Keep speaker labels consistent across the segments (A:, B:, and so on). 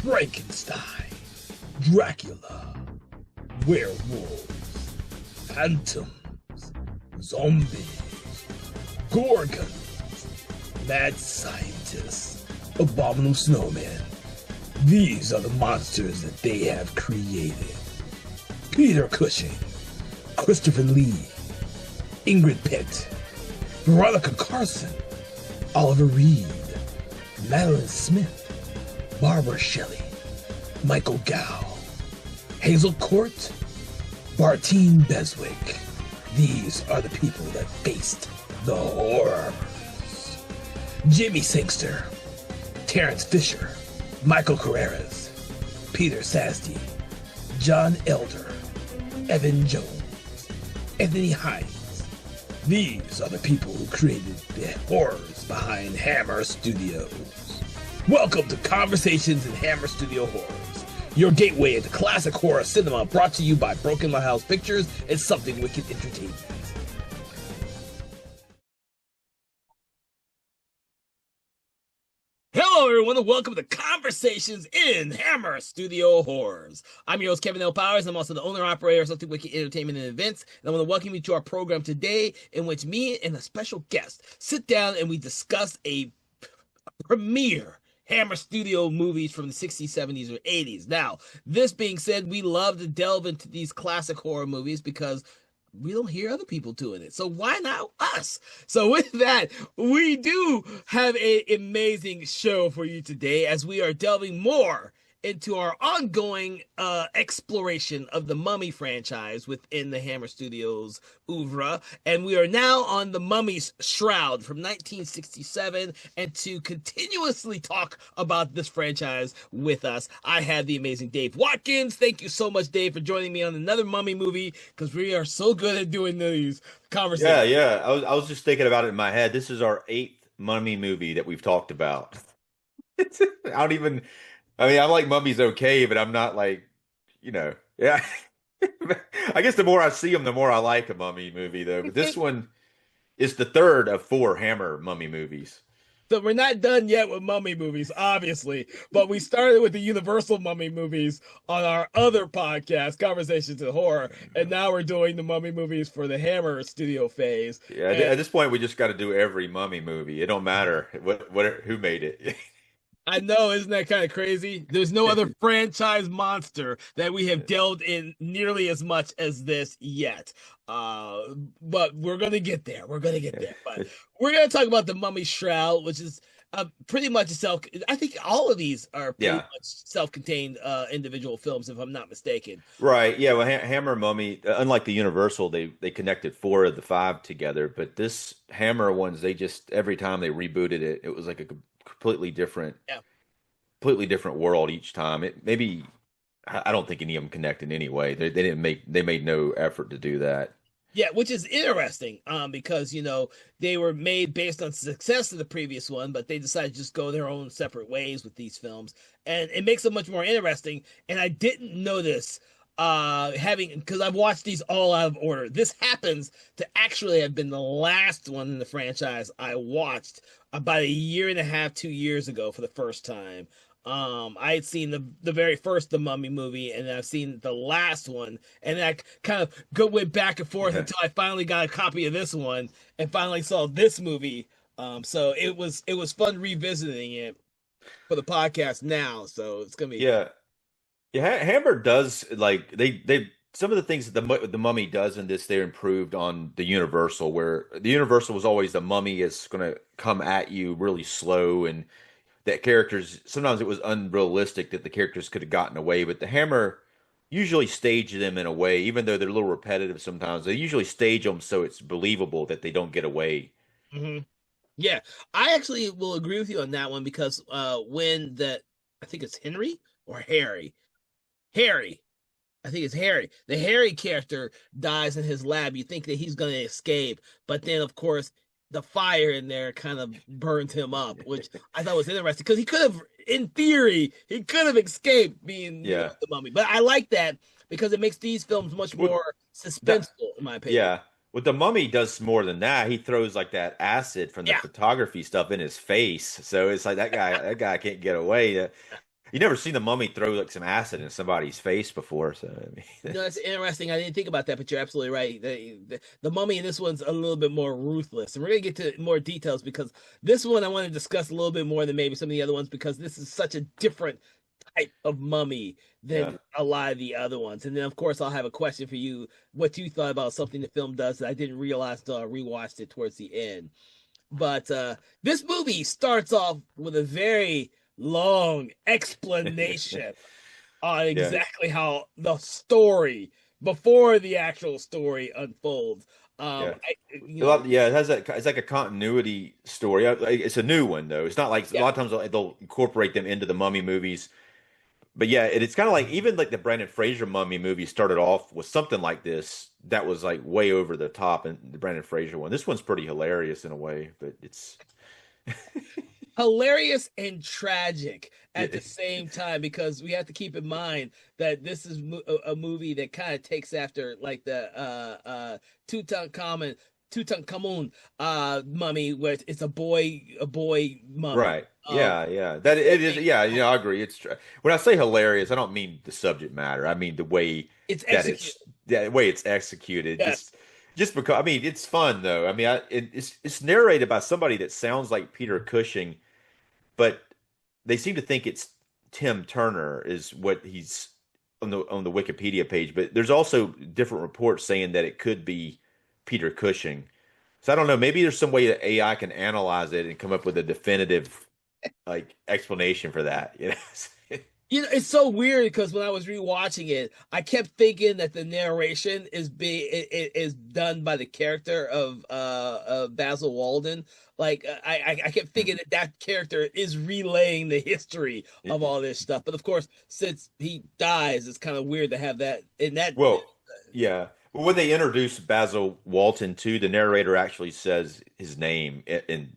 A: Frankenstein, Dracula, werewolves, phantoms, zombies, gorgons, mad scientists, abominable snowmen. These are the monsters that they have created. Peter Cushing, Christopher Lee, Ingrid Pitt, Veronica Carson, Oliver Reed, Madeline Smith, Barbara Shelley, Michael Gow, Hazel Court, Bartine Beswick. These are the people that faced the horrors. Jimmy Sangster, Terrence Fisher, Michael Carreras, Peter Sasdy, John Elder, Evan Jones, Anthony Hines. These are the people who created the horrors behind Hammer Studios. Welcome to Conversations in Hammer Studio Horrors, your gateway into classic horror cinema, brought to you by Broken Lighthouse Pictures and Something Wicked Entertainment. Hello, everyone, and welcome to Conversations in Hammer Studio Horrors. I'm your host, Kevin L. Powers. I'm also the owner-operator of Something Wicked Entertainment and Events, and I want to welcome you to our program today, in which me and a special guest sit down and we discuss a premiere Hammer Studio movies from the 60s, 70s, or 80s. Now, this being said, we love to delve into these classic horror movies because we don't hear other people doing it. So why not us? So with that, we do have an amazing show for you today as we are delving more into our ongoing exploration of the Mummy franchise within the Hammer Studios oeuvre. And we are now on the Mummy's Shroud from 1967. And to continuously talk about this franchise with us, I have the amazing Dave Watkins. Thank you so much, Dave, for joining me on another Mummy movie, because we are so good at doing these conversations.
B: Yeah. I was just thinking about it in my head. This is our eighth Mummy movie that we've talked about. I mean, I'm like Mummy's okay, but I'm not like, yeah. I guess the more I see them, the more I like a Mummy movie, though. But this one is the third of four Hammer Mummy movies.
A: So we're not done yet with Mummy movies, obviously, but we started with the Universal Mummy movies on our other podcast, Conversations in Horror, and now we're doing the Mummy movies for the Hammer Studio phase.
B: Yeah, at this point, we just got to do every Mummy movie. It don't matter who made it.
A: I know, isn't that kind of crazy? There's no other franchise monster that we have delved in nearly as much as this yet. But we're going to get there. We're going to get there. But we're going to talk about the Mummy Shroud, which is pretty much I think all of these are pretty much self-contained individual films, if I'm not mistaken.
B: Right. Yeah. Well, Hammer Mummy, unlike the Universal, they connected four of the five together. But this Hammer ones, they just, every time they rebooted it, it was like a completely different world each time. I don't think any of them connect in any way. They made no effort to do that.
A: Yeah, which is interesting, because they were made based on the success of the previous one, but they decided to just go their own separate ways with these films, and it makes them much more interesting. And I didn't know this, because I've watched these all out of order. This happens to actually have been the last one in the franchise I watched about a year and a half, 2 years ago for the first time. I had seen the very first The Mummy movie, and then I've seen the last one, and then I kind of went back and forth until I finally got a copy of this one and finally saw this movie. So it was fun revisiting it for the podcast now. So it's gonna be
B: yeah. Hammer does like they some of the things that the Mummy does in this, they're improved on the Universal, where the Universal was always the Mummy is going to come at you really slow, and that characters, sometimes it was unrealistic that the characters could have gotten away, but the Hammer usually stage them in a way, even though they're a little repetitive sometimes, they usually stage them so it's believable that they don't get away.
A: Mm-hmm. Yeah, I actually will agree with you on that one, because I think it's Henry or Harry. I think it's Harry. The Harry character dies in his lab. You think that he's going to escape, but then, of course, the fire in there kind of burned him up, which I thought was interesting, because he could have, in theory, escaped being the Mummy. But I like that because it makes these films much more suspenseful, in my opinion.
B: Yeah. Well, the Mummy does more than that. He throws like that acid from the photography stuff in his face. So it's like that guy can't get away. you never seen the mummy throw like some acid in somebody's face before, so I mean,
C: No, that's interesting. I didn't think about that, but you're absolutely right. The mummy in this one's a little bit more ruthless, and we're gonna get to more details because this one I want to discuss a little bit more than maybe some of the other ones because this is such a different type of mummy
B: yeah.
C: than a lot of the other ones. And then, of course, I'll have a question for you: what you thought about something the film does that I didn't realize until I rewatched it towards the end. But this movie starts off with a very long explanation on
B: Yeah.
C: exactly how the story before the actual story unfolds.
B: Yeah.
C: I, you
B: A
C: know,
B: lot, yeah, it has that. It's like a continuity story. It's a new one though. It's not like a
C: yeah,
B: lot of times they'll incorporate them into the Mummy movies. But yeah, it's kind of like even like the Brandon Fraser Mummy movie started off with something like this that was like way over the top, and the Brandon Fraser one. This one's pretty hilarious in a way, but it's
C: hilarious and tragic
B: yeah,
C: at the same time because we have to keep in mind that this is a movie that kind of takes after like the Tutankhamun Tutankhamun mummy where it's a boy mummy.
B: right.
C: Um,
B: Yeah, yeah. That
C: same
B: it is.
C: thing.
B: Yeah, I agree. When I say hilarious, I don't mean the subject matter. I mean the way
C: It's
B: that
C: executed.
B: it's executed.
C: Yes.
B: Just because I mean it's fun though. I mean it's narrated by somebody that sounds like Peter Cushing, but they seem to think it's Tim Turner is what he's on the Wikipedia page. But there's also different reports saying that it could be Peter Cushing. So I don't know. Maybe there's some way that AI can analyze it and come up with a definitive like explanation for that. You know?
C: It's so weird because when I was rewatching it, I kept thinking that the narration is done by the character of Basil Walden. Like I kept thinking that that character is relaying the history of all this stuff. But of course, since he dies, it's kind of weird to have that in that.
B: Well, yeah. Well, when they introduce Basil Walton too, the narrator actually says his name in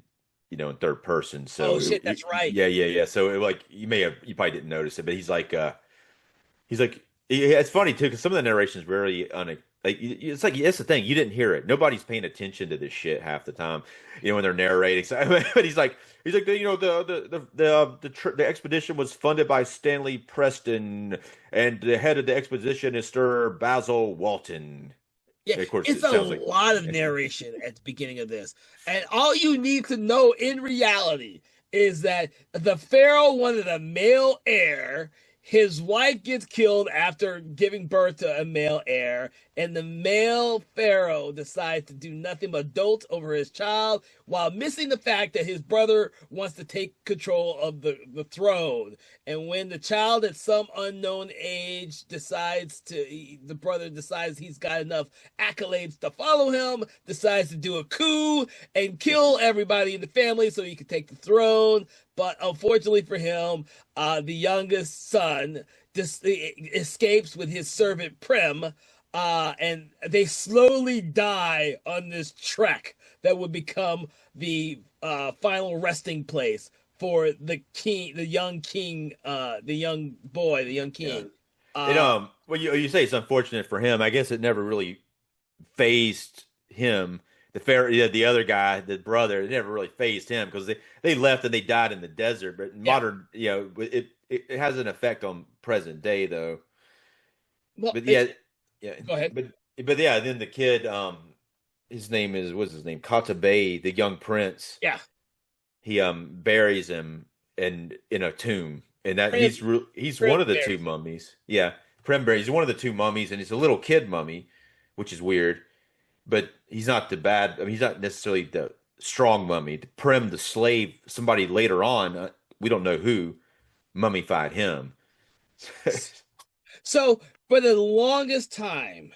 B: third person.
C: Oh
B: So
C: shit, that's right.
B: yeah, yeah, yeah. So like you probably didn't notice it, but he's like it's funny too because some of the narration is very like it's like it's the thing you didn't hear it. Nobody's paying attention to this shit half the time, when they're narrating. So, but he's like the expedition was funded by Stanley Preston, and the head of the expedition is Sir Basil Walton.
C: Yeah,
B: And of course,
C: it's
B: it
C: a
B: sounds like
C: lot of narration at the beginning of this. And all you need to know in reality is that the Pharaoh wanted a male heir. His wife gets killed after giving birth to a male heir, and the male Pharaoh decides to do nothing but dote over his child while missing the fact that his brother wants to take control of the throne. And when the child at some unknown age the brother decides he's got enough accolades to follow him, decides to do a coup and kill everybody in the family so he can take the throne. But unfortunately for him, the youngest son escapes with his servant Prem, and they slowly die on this trek that would become the final resting place for the king, the young king, the young boy, the young
B: yeah.
C: king.
B: It
C: Uh,
B: well you say it's unfortunate for him. I guess it never really phased him. The other guy, the brother, it never really phased him because they left and they died in the desert. But in
C: yeah.
B: modern, it has an effect on present day though.
C: Well,
B: But yeah, yeah,
C: go ahead.
B: but yeah. Then the kid, his name is what's his name? Kata Bay, the young prince.
C: Yeah.
B: He buries him in a tomb, and that
C: Prim,
B: he's
C: Prim
B: one of the two
C: Bears.
B: mummies. Yeah, Premberry. He's one of the two mummies, and he's a little kid mummy, which is weird. But he's not the bad. I mean, he's not necessarily the strong mummy. Prem, the slave, somebody later on, we don't know who, mummified him.
C: So for the longest time,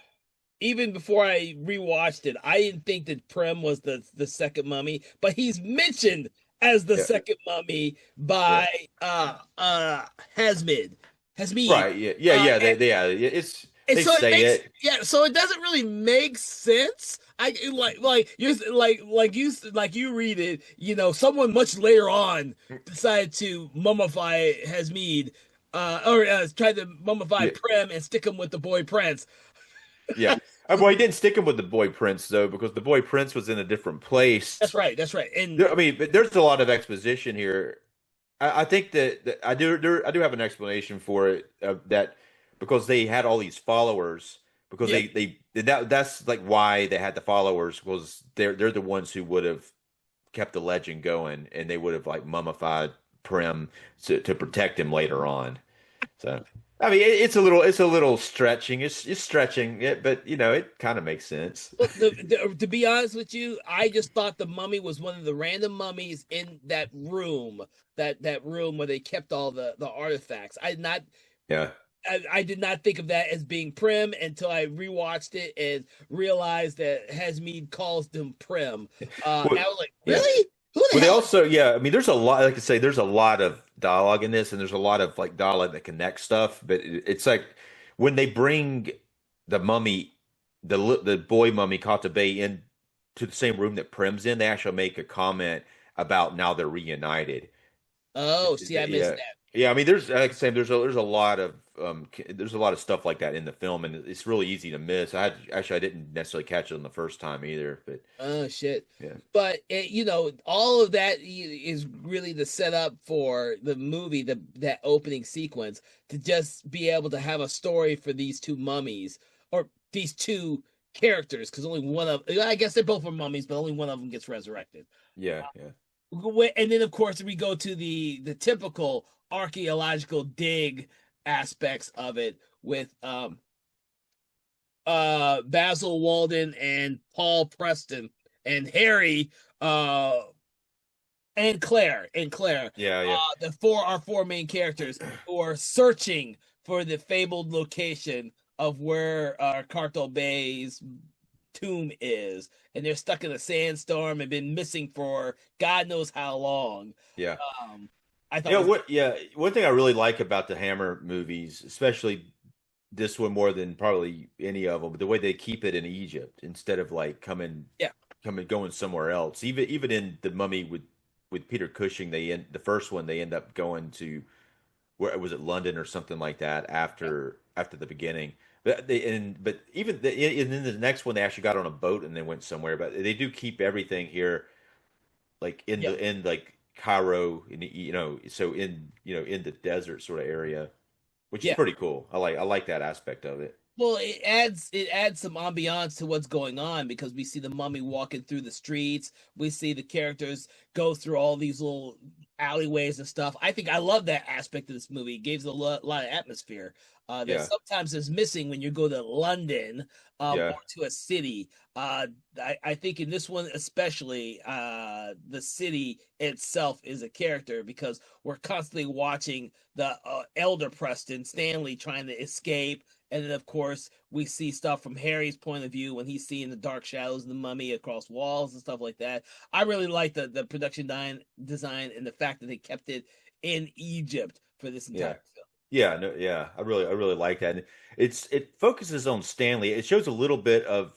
C: even before I rewatched it, I didn't think that Prem was the second mummy, but he's mentioned as the
B: Yeah,
C: second mummy
B: yeah,
C: by Hasmid. Hasmid.
B: right. Yeah, yeah, yeah.
C: And,
B: Yeah. It's
C: and
B: they
C: so it
B: say
C: makes
B: it.
C: yeah, so it doesn't really make sense. I like you read it, someone much later on decided to mummify Hasmid, or tried to mummify
B: Yeah,
C: Prem and stick him with the boy Prince.
B: yeah. Well, he didn't stick him with the boy prince though, because the boy prince was in a different place.
C: That's right. That's right. And
B: I mean, but there's a lot of exposition here I think that I do have an explanation for it, that because they had all these followers, because
C: Yeah.
B: that's like why they had the followers, was they're the ones who would have kept the legend going, and they would have like mummified Prim to protect him later on. So I mean, it's a little stretching. It's stretching it, but it kind of makes sense.
C: Well, to be honest with you, I just thought the mummy was one of the random mummies in that room, that room where they kept all the artifacts.
B: Yeah.
C: I did not think of that as being Prim until I rewatched it and realized that Hasmeed calls them Prim.
B: Well,
C: I was like,
B: yeah.
C: really? Who the
B: Well, they
C: hell?
B: also, yeah, I mean, there's a lot, like I say, there's a lot of dialogue in this, and there's a lot of like dialogue that connects stuff. But it's like when they bring the mummy, the boy mummy Kata Bay in to the same room that Prim's in, they actually make a comment about now they're reunited.
C: Oh, see, I missed
B: Yeah,
C: that.
B: yeah. I mean, there's like I said, there's a lot of there's a lot of stuff like that in the film, and it's really easy to miss. I didn't necessarily catch it on the first time either, but
C: Oh shit.
B: yeah,
C: But all of that is really the setup for the movie, that opening sequence, to just be able to have a story for these two mummies, or these two characters, because only one of, I guess they both were mummies, but only one of them gets resurrected.
B: yeah, yeah,
C: And then of course we go to the typical archaeological dig aspects of it with Basil Walden and Paul Preston and Harry, uh and Claire,
B: yeah, yeah.
C: the four main characters who are searching for the fabled location of where Cartel Bay's tomb is, and they're stuck in a sandstorm and been missing for God knows how long.
B: Yeah.
C: um I thought
B: Yeah,
C: was
B: what yeah, one thing I really like about the Hammer movies, especially this one more than probably any of them, the way they keep it in Egypt instead of like
C: yeah,
B: going somewhere else. Even in the Mummy with Peter Cushing, the first one they end up going to, where was it, London or something like that,
C: yeah,
B: after the beginning. But even and then the next one they actually got on a boat and they went somewhere. But they do keep everything here, like
C: yeah.
B: in like Cairo, so in the desert sort of area, which is
C: Yeah.
B: pretty cool. I like that aspect of it.
C: Well, it adds some ambiance to what's going on, because we see the mummy walking through the streets. We see the characters go through all these little alleyways and stuff. I think I love that aspect of this movie. It gives a lot of atmosphere that
B: Yeah,
C: sometimes is missing when you go to London, or
B: yeah,
C: to a city. I think in this one especially, the city itself is a character, because we're constantly watching the elder Preston Stanley trying to escape. And then, of course, we see stuff from Harry's point of view when he's seeing the dark shadows of the mummy across walls and stuff like that. I really like the production design and the fact that they kept it in Egypt for this
B: yeah.
C: entire film.
B: Yeah, no, yeah, I really like that. And it focuses on Stanley. It shows a little bit of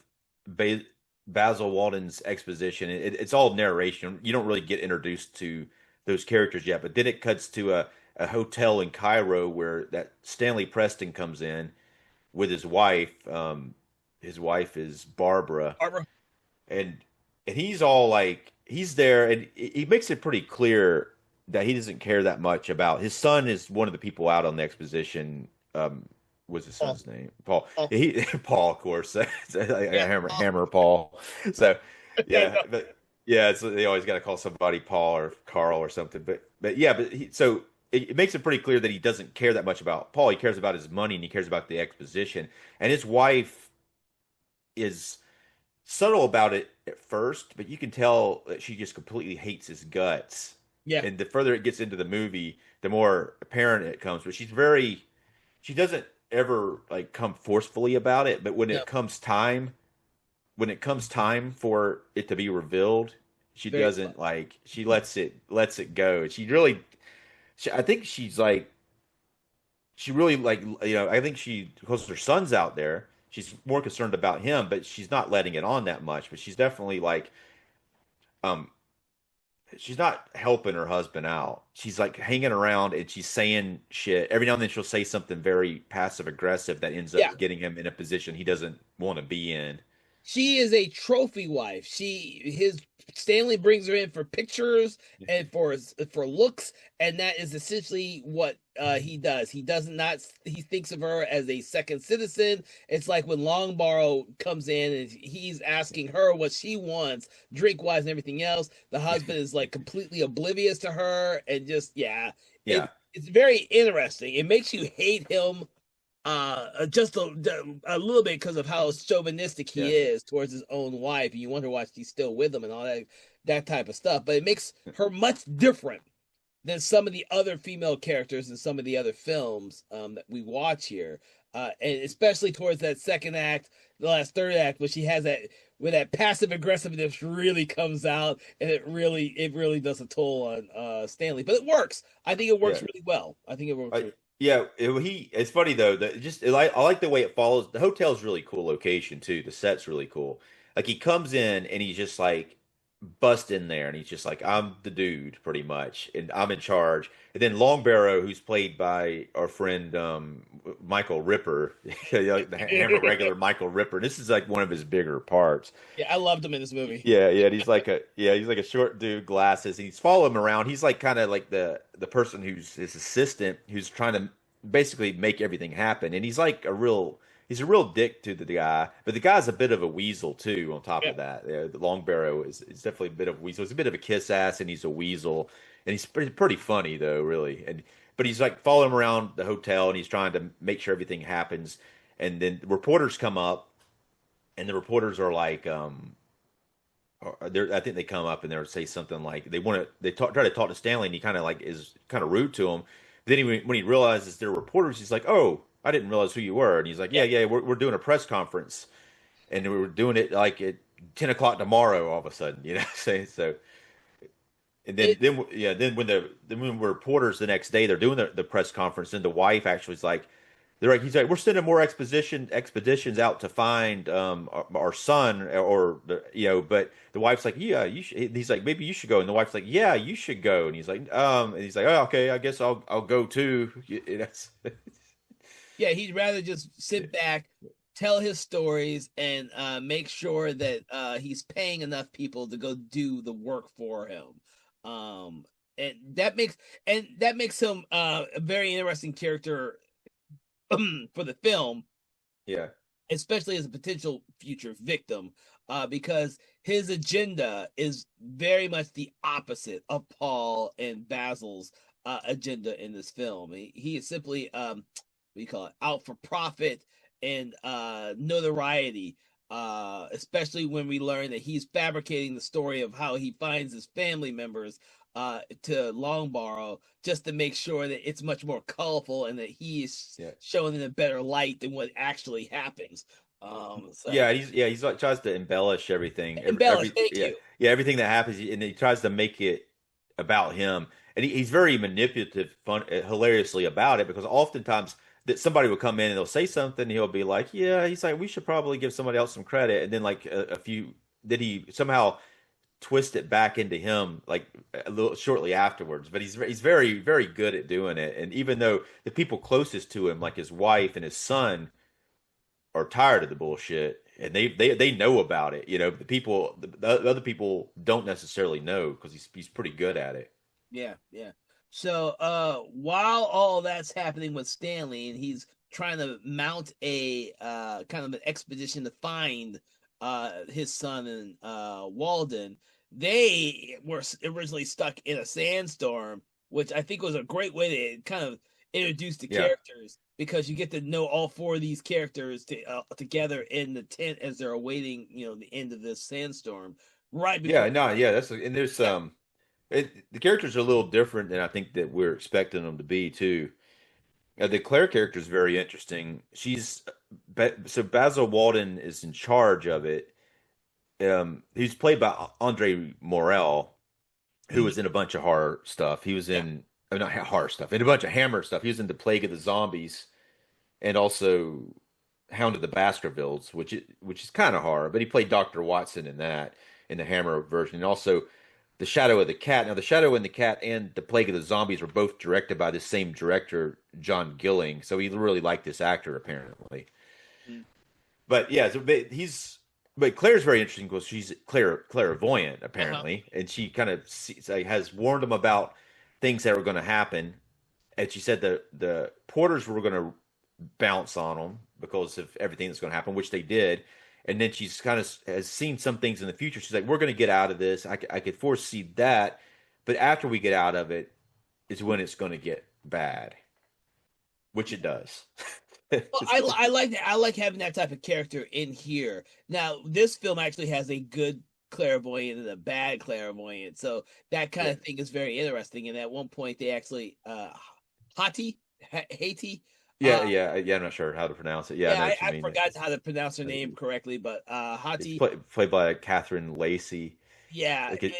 B: ba Basil Walden's exposition. It's all narration. You don't really get introduced to those characters yet, but then it cuts to a hotel in Cairo where that Stanley Preston comes in with his wife. His wife is Barbara,
C: Barbara,
B: and he's all like he's there, and he makes it pretty clear that he doesn't care that much about his son. Is one of the people out on the exposition. What's his
C: Paul,
B: son's name? Paul.
C: Paul,
B: Paul, of course.
C: yeah, Paul.
B: Hammer Paul. So
C: Yeah,
B: yeah,
C: no,
B: but yeah, so they always got to call somebody Paul or Carl or something. But yeah, so it makes it pretty clear that he doesn't care that much about Paul. He cares about his money and he cares about the exposition. And his wife is subtle about it at first, but you can tell that she just completely hates his guts.
C: yeah,
B: And the further it gets into the movie, the more apparent it comes. But she doesn't ever like come forcefully about it. But
C: no,
B: when it comes time for it to be revealed, she
C: very slow.
B: doesn't like, she lets it go. I think she's like, she really like, I think because her son's out there, she's more concerned about him, but she's not letting it on that much. But she's definitely like, um, she's not helping her husband out. She's like hanging around and she's saying shit. Every now and then she'll say something very passive aggressive that ends
C: Yeah,
B: up getting him in a position he doesn't want to be in.
C: She is a trophy wife. His Stanley brings her in for pictures and for looks, and that is essentially what he does. He does not. He thinks of her as a second citizen. It's like when Longbarrow comes in and he's asking her what she wants, drink wise and everything else. The husband is like completely oblivious to her, and just
B: Yeah,
C: it's very interesting. It makes you hate him just a little bit because of how chauvinistic he
B: yeah,
C: is towards his own wife, and you wonder why she's still with him and all that type of stuff. But it makes her much different than some of the other female characters in some of the other films that we watch here, and especially towards that second act, the last third act, where she has that where that passive aggressiveness really comes out, and it really does a toll on Stanley. But it works. I think it works
B: yeah.
C: really well. I think it works.
B: I, yeah, it's funny though that I like the way it follows. The hotel's really cool location too. The set's really cool. Like he comes in and he's just like bust in there and he's just like I'm the dude pretty much and I'm in charge. And then Longbarrow, who's played by our friend Michael Ripper, the Hammer regular Michael Ripper. This is like one of his bigger parts.
C: Yeah, I loved him in this movie.
B: Yeah, yeah, and he's like a short dude, glasses. He's following him around. He's like kind of like the person who's his assistant, who's trying to basically make everything happen. And he's a real dick to the guy, but the guy's a bit of a weasel too. On top
C: Yeah.
B: of that, the Longbarrow is definitely a bit of a weasel. He's a bit of a kiss ass, and he's a weasel, and he's pretty funny though, really. And but he's like following him around the hotel, and he's trying to make sure everything happens. And then reporters come up, and the reporters are like, I think they come up and they'll say something like try to talk to Stanley and he kind of like is kind of rude to him. Then when he realizes they're reporters, he's like, "Oh, I didn't realize who you were." And he's like, "Yeah,
C: Yeah.
B: yeah, we're doing a press conference, and we were doing it like at 10 o'clock tomorrow." All of a sudden, saying so. And
C: It
B: then when we're reporters the next day, they're doing the press conference, and the wife actually is like, he's like, we're sending more expeditions out to find our son, or but the wife's like, yeah, you should. And he's like, maybe you should go, and the wife's like, yeah, you should go, and he's like, oh, okay, I guess I'll go too. That's
C: yeah, he'd rather just sit back, tell his stories, and make sure that he's paying enough people to go do the work for him. Um, and that makes him a very interesting character for the film,
B: yeah,
C: especially as a potential future victim, because his agenda is very much the opposite of Paul and Basil's agenda in this film. He is simply what do you call it, out for profit and notoriety. Especially when we learn that he's fabricating the story of how he finds his family members to Longbarrow just to make sure that it's much more colorful and that he is
B: yeah.
C: showing in a better light than what actually happens. So
B: He's like tries to embellish everything,
C: embellish. Thank you.
B: yeah, everything that happens, and he tries to make it about him, and he's very manipulative, fun, hilariously about it because oftentimes that somebody will come in and they'll say something, and he'll be like, yeah, he's like, we should probably give somebody else some credit, and then like a few, then he somehow twist it back into him like a little shortly afterwards. But he's very very good at doing it, and even though the people closest to him, like his wife and his son are tired of the bullshit and they know about it. The other people don't necessarily know because he's pretty good at it.
C: Yeah, yeah. So while all that's happening with Stanley and he's trying to mount a kind of an expedition to find his son and Walden, they were originally stuck in a sandstorm, which I think was a great way to kind of introduce the
B: Yeah.
C: characters because you get to know all four of these characters together in the tent as they're awaiting, the end of this sandstorm right
B: Yeah,
C: before.
B: no, yeah, and there's the characters are a little different than I think that we're expecting them to be too. The Claire character is very interesting. So Basil Walden is in charge of it. He's played by Andre Morel, who
C: Mhm.
B: was in a bunch of horror stuff. He was
C: Yeah.
B: in not horror stuff, in a bunch of Hammer stuff. He was in The Plague of the Zombies and also Hound of the Baskervilles, which is kind of horror, but he played Dr. Watson in that in the Hammer version, and also The Shadow of the Cat. Now, The Shadow and the Cat and The Plague of the Zombies were both directed by the same director, John Gilling, so he really liked this actor apparently.
C: Mhm.
B: But yeah, so but Claire's very interesting because she's clairvoyant
C: Uh-huh.
B: apparently, and she kind of like, has warned them about things that were going to happen. And she said the porters were going to bounce on them because of everything that's going to happen, which they did. And then she's kind of has seen some things in the future. She's like, "We're going to get out of this. I could foresee that, but after we get out of it is when it's going to get bad, which it does."
C: Well, I like that. I like having that type of character in here. Now, this film actually has a good clairvoyant and a bad clairvoyant, so that kind
B: Yeah,
C: of thing is very interesting. And at one point, they actually Haiti,
B: yeah, yeah, yeah. I'm not sure how to pronounce it. Yeah, I
C: yeah,
B: know what you
C: I
B: mean.
C: forgot how to pronounce her
B: Uh,
C: name correctly, but
B: It's
C: Hati,
B: played by Catherine Lacey,
C: yeah,
B: like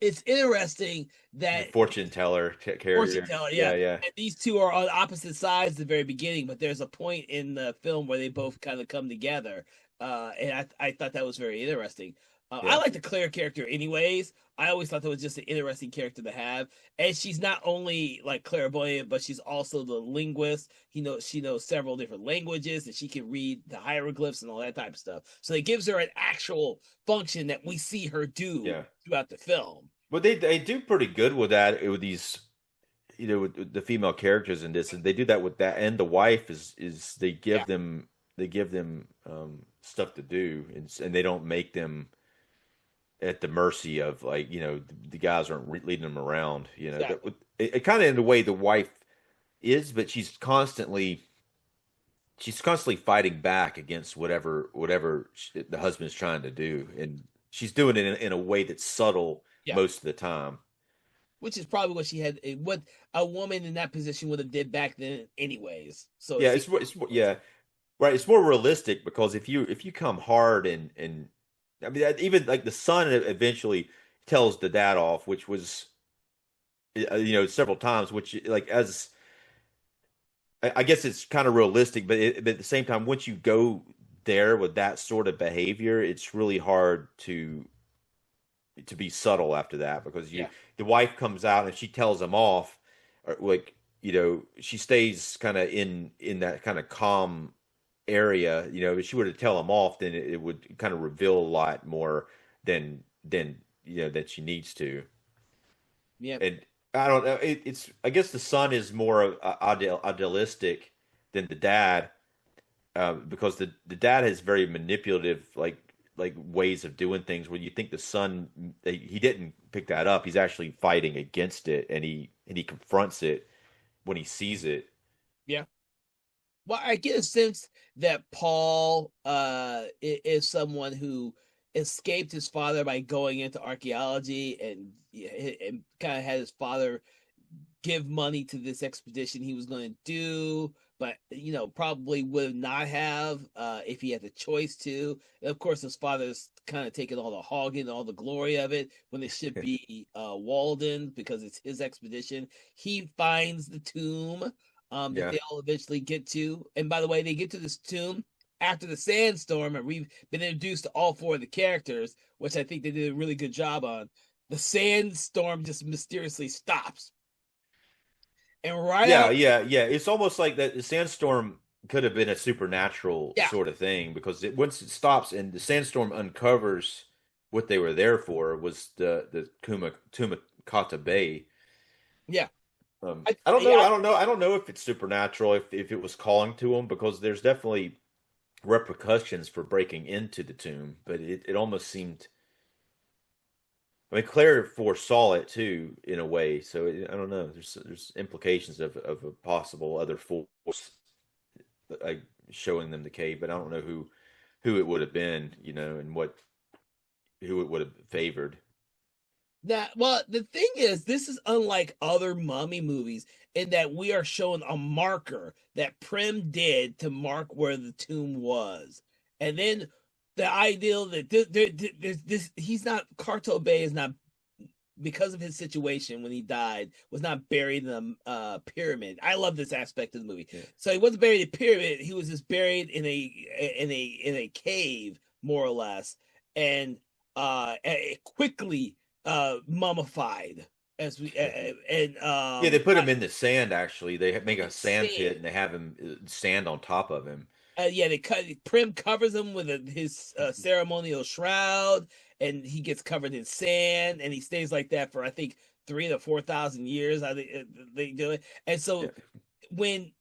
C: it's interesting
B: the
C: that
B: fortune teller
C: fortune
B: character.
C: teller, yeah.
B: Yeah, yeah,
C: And these two are on opposite sides at the very beginning, but there's a point in the film where they both kind of come together. And I thought that was very interesting. I
B: yeah,
C: like the Claire character, anyways. I always thought that was just an interesting character to have. And she's not only like clairvoyant, but she's also the linguist. She knows several different languages, and she can read the hieroglyphs and all that type of stuff. So it gives her an actual function that we see her do
B: yeah.
C: throughout the film.
B: But they do pretty good with that with these, with the female characters in this, and they do that with that. And the wife is
C: Yeah,
B: they give them stuff to do, and they don't make them at the mercy of, like, the guys aren't leading them around. That
C: exactly.
B: it kind of in the way the wife is, but she's constantly fighting back against whatever the husband's trying to do, and she's doing it in a way that's subtle
C: Yeah.
B: most of the time.
C: Which is probably what a woman in that position would have did back then anyways. So it
B: Yeah,
C: seems
B: yeah, right. It's more realistic because if you come hard and I mean, even like the son eventually tells the dad off, which was several times, which, like, as I guess it's kind of realistic, but at the same time, once you go there with that sort of behavior, it's really hard to be subtle after that, because
C: yeah,
B: the wife comes out and she tells him off, or, like, she stays kind of in that kind of calm area. If she were to tell him off, then it would kind of reveal a lot more than that she needs to.
C: yeah,
B: And I don't know, I guess the son is more idealistic than the dad, because the dad has very manipulative, like ways of doing things, where you think the son, he didn't pick that up. He's actually fighting against it, and he confronts it when he sees it.
C: yeah. Well, I get a sense that Paul is someone who escaped his father by going into archaeology, and kind of had his father give money to this expedition he was going to do, but probably would not have if he had the choice to. And of course, his father's kind of taking all the hogging, all the glory of it, when it should be Walden, because it's his expedition. He finds the tomb that
B: Yeah.
C: they all eventually get to, and by the way, they get to this tomb after the sandstorm, and we've been introduced to all four of the characters, which I think they did a really good job on. The sandstorm just mysteriously stops, and right
B: Yeah,
C: out,
B: yeah, yeah. It's almost like that the sandstorm could have been a supernatural
C: yeah,
B: sort of thing, because once it stops and the sandstorm uncovers what they were there for, was the Tumakata Bay.
C: yeah,
B: I don't know.
C: yeah,
B: I don't know. I don't know if it's supernatural, if it was calling to him, because there's definitely repercussions for breaking into the tomb, but it almost seemed. I mean, Claire foresaw it too, in a way. So I don't know. There's implications of a possible other force, like, showing them the cave, but I don't know who it would have been, and who it would have favored.
C: Now, well, the thing is, this is unlike other mummy movies in that we are shown a marker that Prim did to mark where the tomb was, and then the ideal that this he's not Carto Bay is not, because of his situation when he died, was not buried in a pyramid. I love this aspect of the movie.
B: Yeah,
C: So he wasn't buried in a pyramid. He was just buried in a cave, more or less, and quickly mummified as we and
B: yeah. They put him in the sand. Actually, they make
C: in
B: a sand
C: sand.
B: pit and they have him stand on top of him.
C: Yeah, Prim covers him with his ceremonial shroud, and he gets covered in sand, and he stays like that for I think 3 to 4 thousand years. I think they do it, and
B: Yeah.
C: so when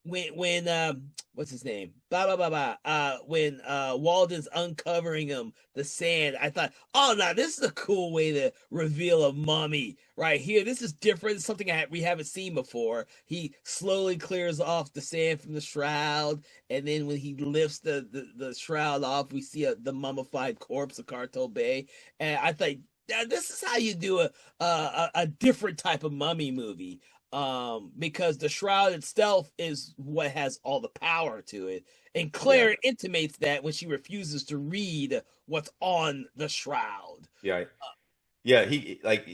C: what's his name? Blah blah blah blah. When Walden's uncovering him, the sand, I thought, oh no, this is a cool way to reveal a mummy right here. This is different. It's something we haven't seen before. He slowly clears off the sand from the shroud, and then when he lifts the shroud off, we see the mummified corpse of Carto Bay. And I thought, this is how you do a different type of mummy movie, because the shroud itself is what has all the power to it, and
B: Yeah.
C: Claire intimates that when she refuses to read what's on the shroud.
B: Yeah. Yeah, like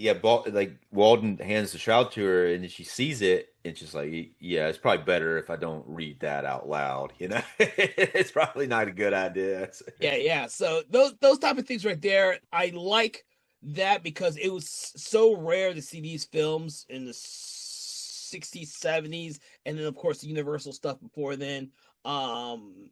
B: Walden hands the shroud to her, and she sees it, and she's like, "Yeah, it's probably better if I don't read that out loud." You know, it's probably not a good idea.
C: Yeah. So those type of things right there, I like that because it was so rare to see these films in the 60s, 70s, and then of course the Universal stuff before then. Um,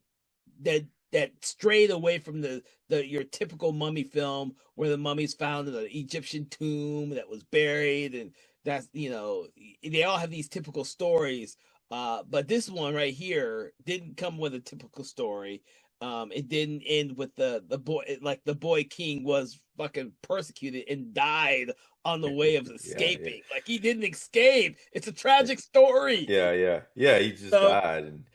C: that that strayed away from the your typical mummy film where the mummy's found in an Egyptian tomb that was buried, and that's, they all have these typical stories. But this one right here didn't come with a typical story. It didn't end with the boy, like the boy king was fucking persecuted and died on the way of
B: Yeah, yeah,
C: escaping. Like he didn't escape. It's a tragic story.
B: yeah. He just
C: So
B: died, and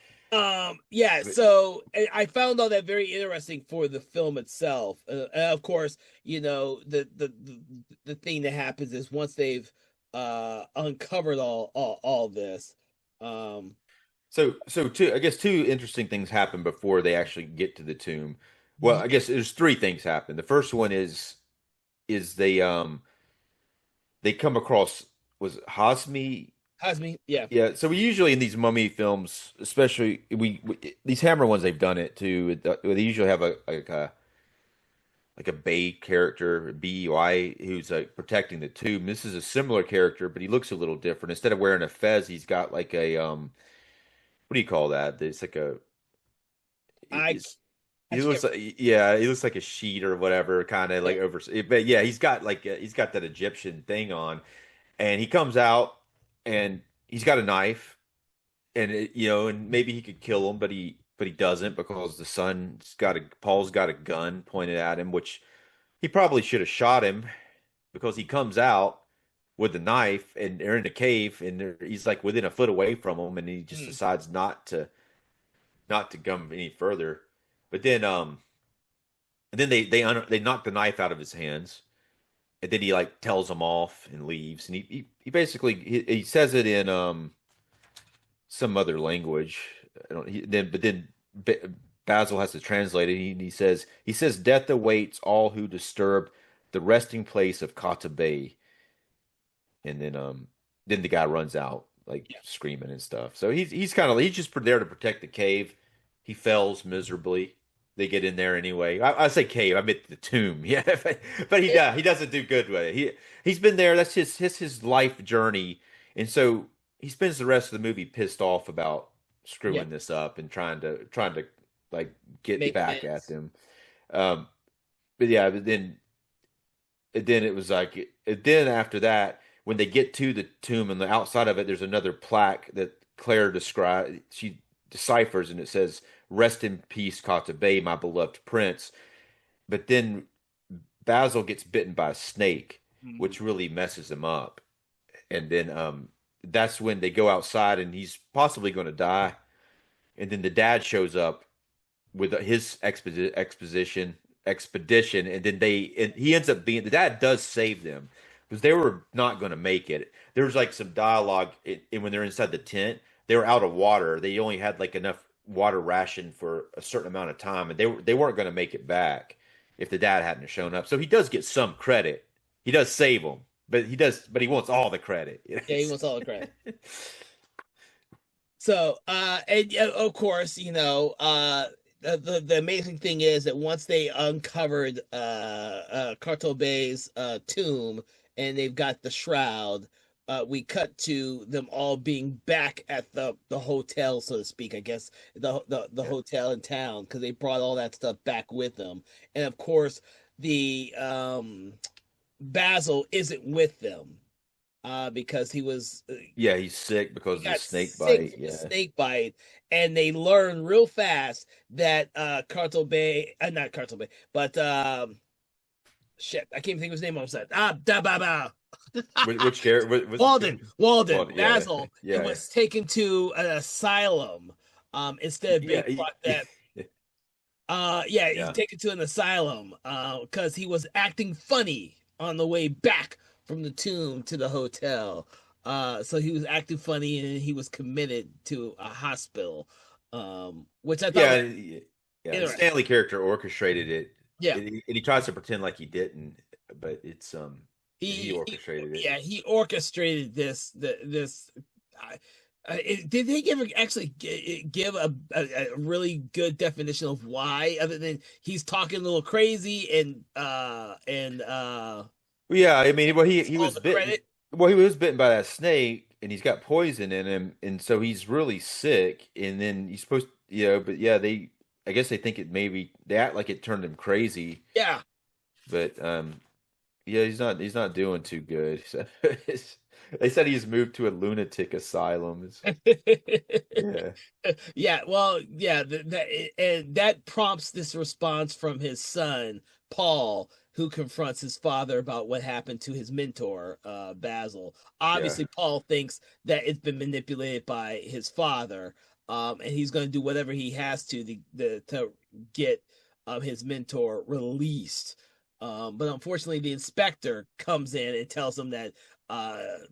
C: yeah,
B: but,
C: so I found all that very interesting for the film itself. And of course, the thing that happens is once they've uncovered all this. um
B: so two, I guess two interesting things happen before they actually get to the tomb. Well, I
C: yeah,
B: guess there's three things happen. The first one is they come across, was it Hazmi.
C: Hazmi, yeah,
B: Yeah, so we usually in these mummy films, especially these Hammer ones, they've done it too. They usually have a bay character, BUI, who's like protecting the tomb. This is a similar character, but he looks a little different. Instead of wearing a fez, he's got like a what do you call that? It's like a
C: I
B: it's
C: I
B: he looks
C: can't.
B: like, yeah, he looks like a sheet or whatever, kind of
C: Yeah,
B: like over. But yeah, he's got that Egyptian thing on, and he comes out and he's got a knife, and and maybe he could kill him, but he doesn't because Paul's got a gun pointed at him, which he probably should have shot him because he comes out with the knife and they're in the cave and he's like within a foot away from him, and he just
C: mm,
B: decides not to come any further. But then and then they knock the knife out of his hands, and then he like tells them off and leaves, and he basically he says it in some other language. I don't, he, then but then B Basil has to translate it. He says death awaits all who disturb the resting place of Kata Bay, and then the guy runs out like
C: yeah,
B: screaming and stuff. So he's just there to protect the cave. He fails miserably. They get in there anyway. I say cave, I meant the tomb. Yeah, but
C: yeah,
B: he doesn't do good with it. He's been there. That's his life journey, and so he spends the rest of the movie pissed off about
C: yeah.
B: screwing this up and trying to like get
C: Make
B: back at
C: amends.
B: them. Um, but yeah, but then it was like, and then after that, when they get to the tomb and the outside of it, there's another plaque that Claire describes. She deciphers, and it says, "Rest in peace, Kata Bay, my beloved prince." But then Basil gets bitten by a snake,
C: Mhm.
B: which really messes him up. And then that's when they go outside, and he's possibly going to die. And then the dad shows up with his expedition, and then he ends up being, the dad does save them because they were not going to make it. There was like some dialogue when they're inside the tent. They were out of water. They only had like enough water ration for a certain amount of time, and they weren't going to make it back if the dad hadn't shown up. So he does get some credit. He does save them, but he wants all the credit.
C: Yeah, he wants all the credit. So, and of course, the amazing thing is that once they uncovered Carto Bay's tomb and they've got the shroud, we cut to them all being back at the hotel, so to speak. I guess the
B: Yeah.
C: hotel in town because they brought all that stuff back with them, and of course the Basil isn't with them because
B: Yeah, he's sick
C: he
B: because of the
C: got
B: snake
C: sick
B: bite.
C: from the
B: Yeah.
C: snake bite, and they learn real fast that Cartel Bay, not Cartel Bay, but shit, I can't even think of his name. I was like, da ba ba.
B: Which character? What's his
C: Walden,
B: character?
C: Walden,
B: Well, yeah,
C: Basil, it
B: yeah,
C: was taken to an asylum instead of being
B: yeah,
C: brought that. Yeah, he's
B: yeah,
C: taken to an asylum because he was acting funny on the way back from the tomb to the hotel. So he was acting funny and he was committed to a hospital, which I thought was
B: yeah, yeah. Yeah. The
C: interesting.
B: Stanley character orchestrated it,
C: Yeah,
B: and he tries to pretend like he didn't, but he
C: he
B: orchestrated it.
C: yeah, he orchestrated this. I, did they give a really good definition of why, other than he's talking a little crazy and
B: Well, yeah, I mean, well, he
C: gets
B: he
C: all
B: was
C: the
B: bitten.
C: credit?
B: Well, he was bitten by that snake, and he's got poison in him, and so he's really sick. And then he's supposed, but yeah, I guess they think it maybe they act like it turned him crazy,
C: Yeah.
B: but yeah, he's not doing too good. So they said he's moved to a lunatic asylum. Yeah,
C: Yeah, well, yeah, and that prompts this response from his son, Paul, who confronts his father about what happened to his mentor, Basil.
B: yeah,
C: Obviously, Paul thinks that it's been manipulated by his father, and he's going to do whatever he has to get his mentor released. But unfortunately, the inspector comes in and tells him that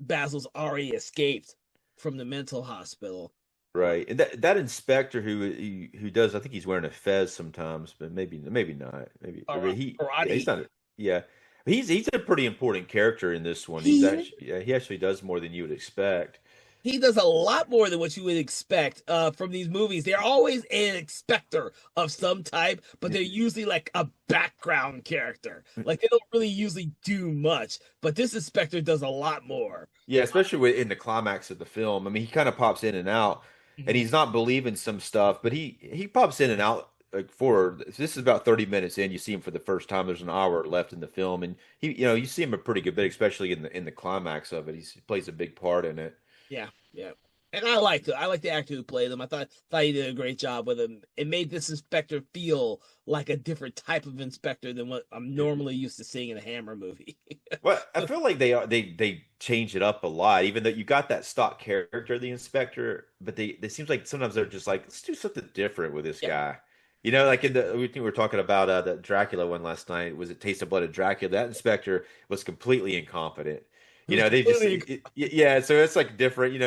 C: Basil's already escaped from the mental hospital.
B: right. And that inspector who does, I think he's wearing a fez sometimes, but maybe not. Maybe I mean, yeah, he's
C: Karate.
B: not. Yeah, he's a pretty important character in this one. He's
C: He
B: actually yeah, he actually does more than you would expect.
C: he does a lot more than what you would expect from these movies. They're always an inspector of some type, but they're usually like a background character. Like they don't really usually do much, but this inspector does a lot more.
B: Yeah, especially in the climax of the film. I mean, he kind of pops in and out, and
C: Mhm.
B: he's not believing some stuff, but he pops in and out like for this is about 30 minutes in. You see him for the first time. There's an hour left in the film, and you see him a pretty good bit, especially in the climax of it. He plays a big part in it.
C: Yeah, yeah. And I liked it. I like the actor who played him. I thought he did a great job with him. It made this inspector feel like a different type of inspector than what I'm normally used to seeing in a Hammer movie.
B: Well, I feel like they changed it up a lot, even though you got that stock character, the inspector, but they seems like sometimes they're just like, let's do something different with this
C: Yeah,
B: guy. Like we were talking about the Dracula one last night. Was it Taste of Blood of Dracula? That inspector was completely incompetent.
C: it was
B: They just
C: completely.
B: yeah, so it's like different. You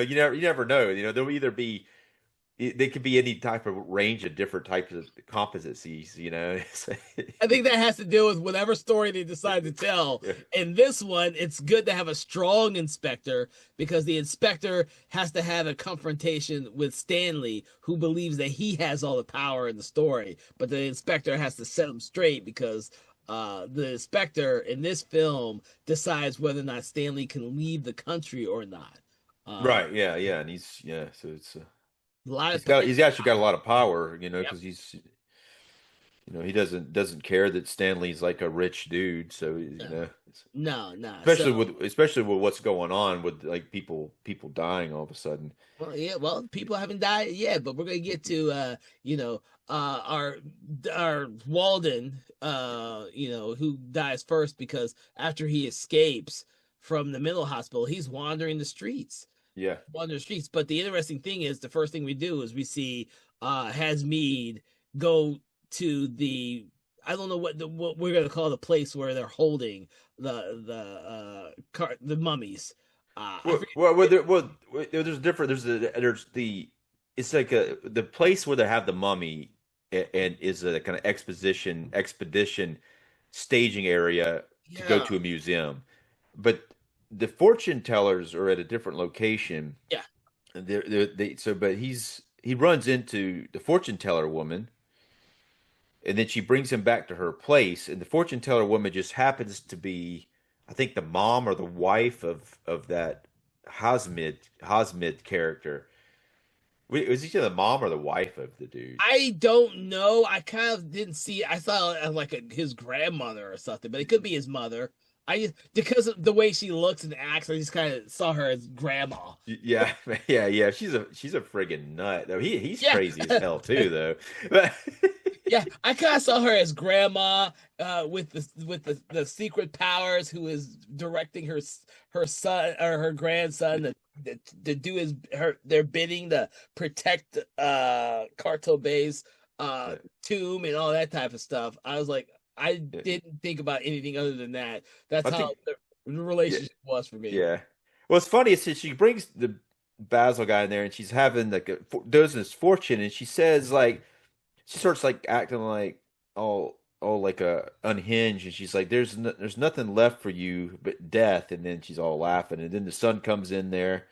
B: never know. There'll either be they could be any type of range of different types of composites.
C: I think that has to do with whatever story they decide to tell.
B: Yeah.
C: In this one, it's good to have a strong inspector because the inspector has to have a confrontation with Stanley, who believes that he has all the power in the story. But the inspector has to set him straight because the inspector in this film decides whether or not Stanley can leave the country or not.
B: Right. Yeah. Yeah. And so it's.
C: A lot of
B: He's actually got a lot of power,
C: yep.
B: because he doesn't care that Stanley's like a rich dude, so
C: No, no, no.
B: especially with what's going on with like people dying all of a sudden.
C: Well, yeah, well, people haven't died yet, but we're gonna get to our Walden, who dies first because after he escapes from the mental hospital, he's wandering the streets.
B: Yeah.
C: But the interesting thing is the first thing we do is we see Hasmeed go to the I don't know what we're gonna call the place where they're holding the mummies. I
B: Well,
C: forget.
B: there's different. It's like the place where they have the mummy and is a kind of expedition staging area to go
C: Yeah,
B: to a museum, but the fortune tellers are at a different location.
C: yeah,
B: But he runs into the fortune teller woman, and then she brings him back to her place, and the fortune teller woman just happens to be, I think, the mom or the wife of that. Hosmid character. Was he the mom or the wife of the dude?
C: I don't know. I kind of didn't see. I saw it as like his grandmother or something, but it could be his mother. I just because of the way she looks and acts, I just kind of saw her as grandma.
B: Yeah, yeah. She's a friggin' nut though. He's
C: Yeah,
B: crazy as hell too though. But
C: yeah. I kind of saw her as grandma, with the secret powers, who is directing her son or her grandson to do their bidding to protect Carto Bay's tomb and all that type of stuff. I was like, I didn't think about anything other than that. That's
B: I
C: how
B: think
C: the
B: yeah,
C: relationship was for me.
B: yeah. What's funny is that she brings the Basil guy in there, and she's having like does this fortune, and she says like she starts like acting like like unhinged, and she's like, there's nothing left for you but death, and then she's all laughing, and then the son comes in there,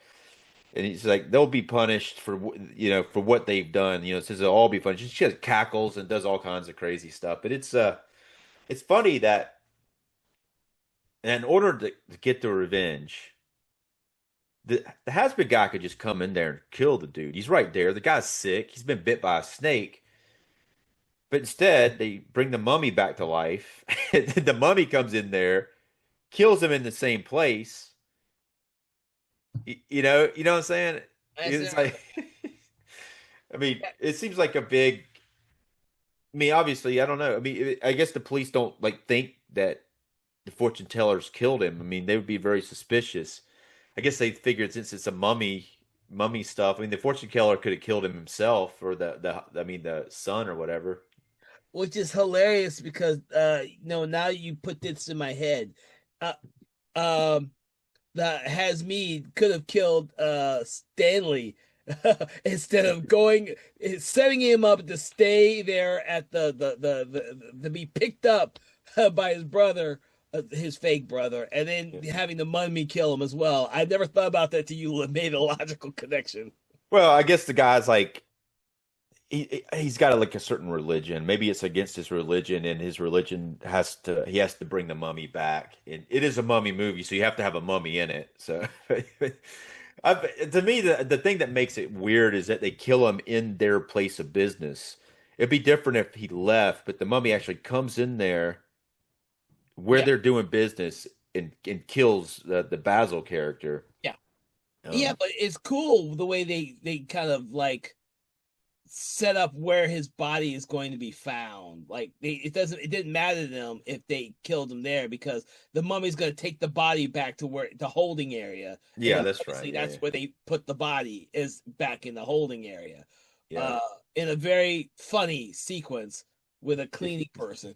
B: and he's like, they'll be punished for for what they've done, says they'll all be punished. She has cackles and does all kinds of crazy stuff, but it's funny that in order to get the revenge. The has-been guy could just come in there and kill the dude. He's right there. The guy's sick. He's been bit by a snake. But instead, they bring the mummy back to life. The mummy comes in there, kills him in the same place. You know what I'm saying?
C: As
B: It's
C: there,
B: like, I mean, it seems like a big. I mean, obviously, I don't know. I mean, I guess the police don't like think that the fortune tellers killed him. I mean, they would be very suspicious. I guess they figured since it's a mummy stuff. I mean, the fortune teller could have killed him himself, or the son or whatever.
C: which is hilarious because now you put this in my head. Uh, um, that has me could have killed Stanley instead of going setting him up to stay there at the to be picked up by his brother, his fake brother, and then
B: Yeah.
C: having the mummy kill him as well. I never thought about that till you made a logical connection.
B: Well, I guess the guy's like he's got like a certain religion. Maybe it's against his religion, and his religion he has to bring the mummy back. And it is a mummy movie, so you have to have a mummy in it. So, to me, the thing that makes it weird is that they kill him in their place of business. It'd be different if he left, but the mummy actually comes in there where
C: Yeah,
B: they're doing business and kills the Basil character.
C: yeah, yeah.
B: Um,
C: But it's cool the way they kind of like set up where his body is going to be found. Like it didn't matter to them if they killed him there because the mummy's going to take the body back to where the holding area,
B: yeah,
C: and
B: that's right.
C: obviously
B: Yeah,
C: that's
B: yeah,
C: where they put the body is back in the holding area.
B: yeah.
C: Uh, in a very funny sequence with a cleaning person.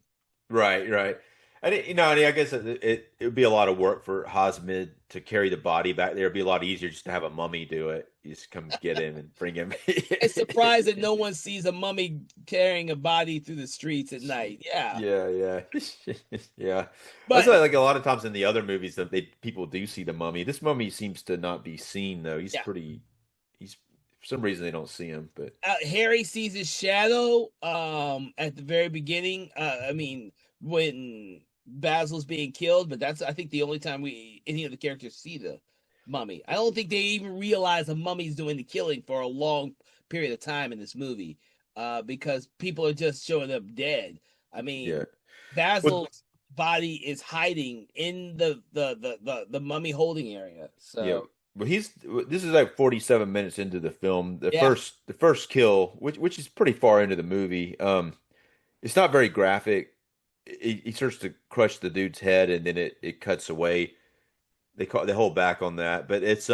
B: Right, right. And I guess it would be a lot of work for Hosmid to carry the body back there. It'd be a lot easier just to have a mummy do it. You just come get him and bring him.
C: It's surprised that no one sees a mummy carrying a body through the streets at night. Yeah,
B: Yeah, yeah, yeah. That's
C: but
B: why, like a lot of times in the other movies that people do see the mummy. This mummy seems to not be seen though.
C: yeah.
B: He's for some reason they don't see him, but
C: Harry sees his shadow at the very beginning. I mean, when Basil's being killed, but that's I think the only time any of the characters see the mummy. I don't think they even realize the mummy's doing the killing for a long period of time in this movie, because people are just showing up dead. I
B: yeah.
C: mean,
B: Well,
C: Basil's body is hiding in the mummy holding area.
B: yeah.
C: So
B: But this is like 47 minutes into the film.
C: yeah,
B: The first kill, which is pretty far into the movie. It's not very graphic. He starts to crush the dude's head, and then it cuts away. They hold back on that, but it's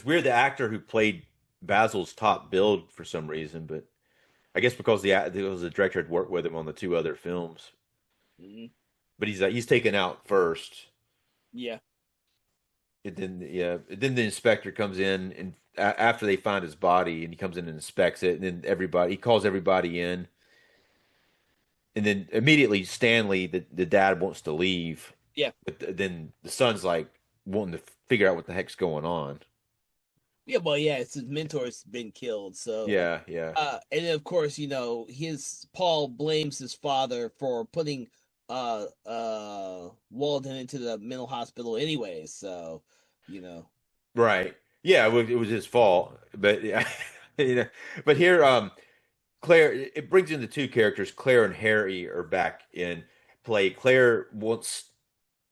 B: weird. The actor who played Basil's top billed for some reason, but I guess because the director had worked with him on the two other films.
C: mhm,
B: But he's taken out first.
C: yeah.
B: Then the inspector comes in and after they find his body, and he comes in and inspects it, and then he calls everybody in, and then immediately Stanley, the dad, wants to leave,
C: Yeah.
B: but then the son's like wanting to figure out what the heck's going on.
C: Yeah, well, yeah, it's his mentor's been killed, so
B: Yeah, yeah,
C: and then of course, his Paul blames his father for putting Walden into the mental hospital anyway, so you know.
B: Right. Yeah, it was his fault. But yeah, you know, but here, Claire, it brings in the two characters. Claire and Harry are back in play. Claire wants,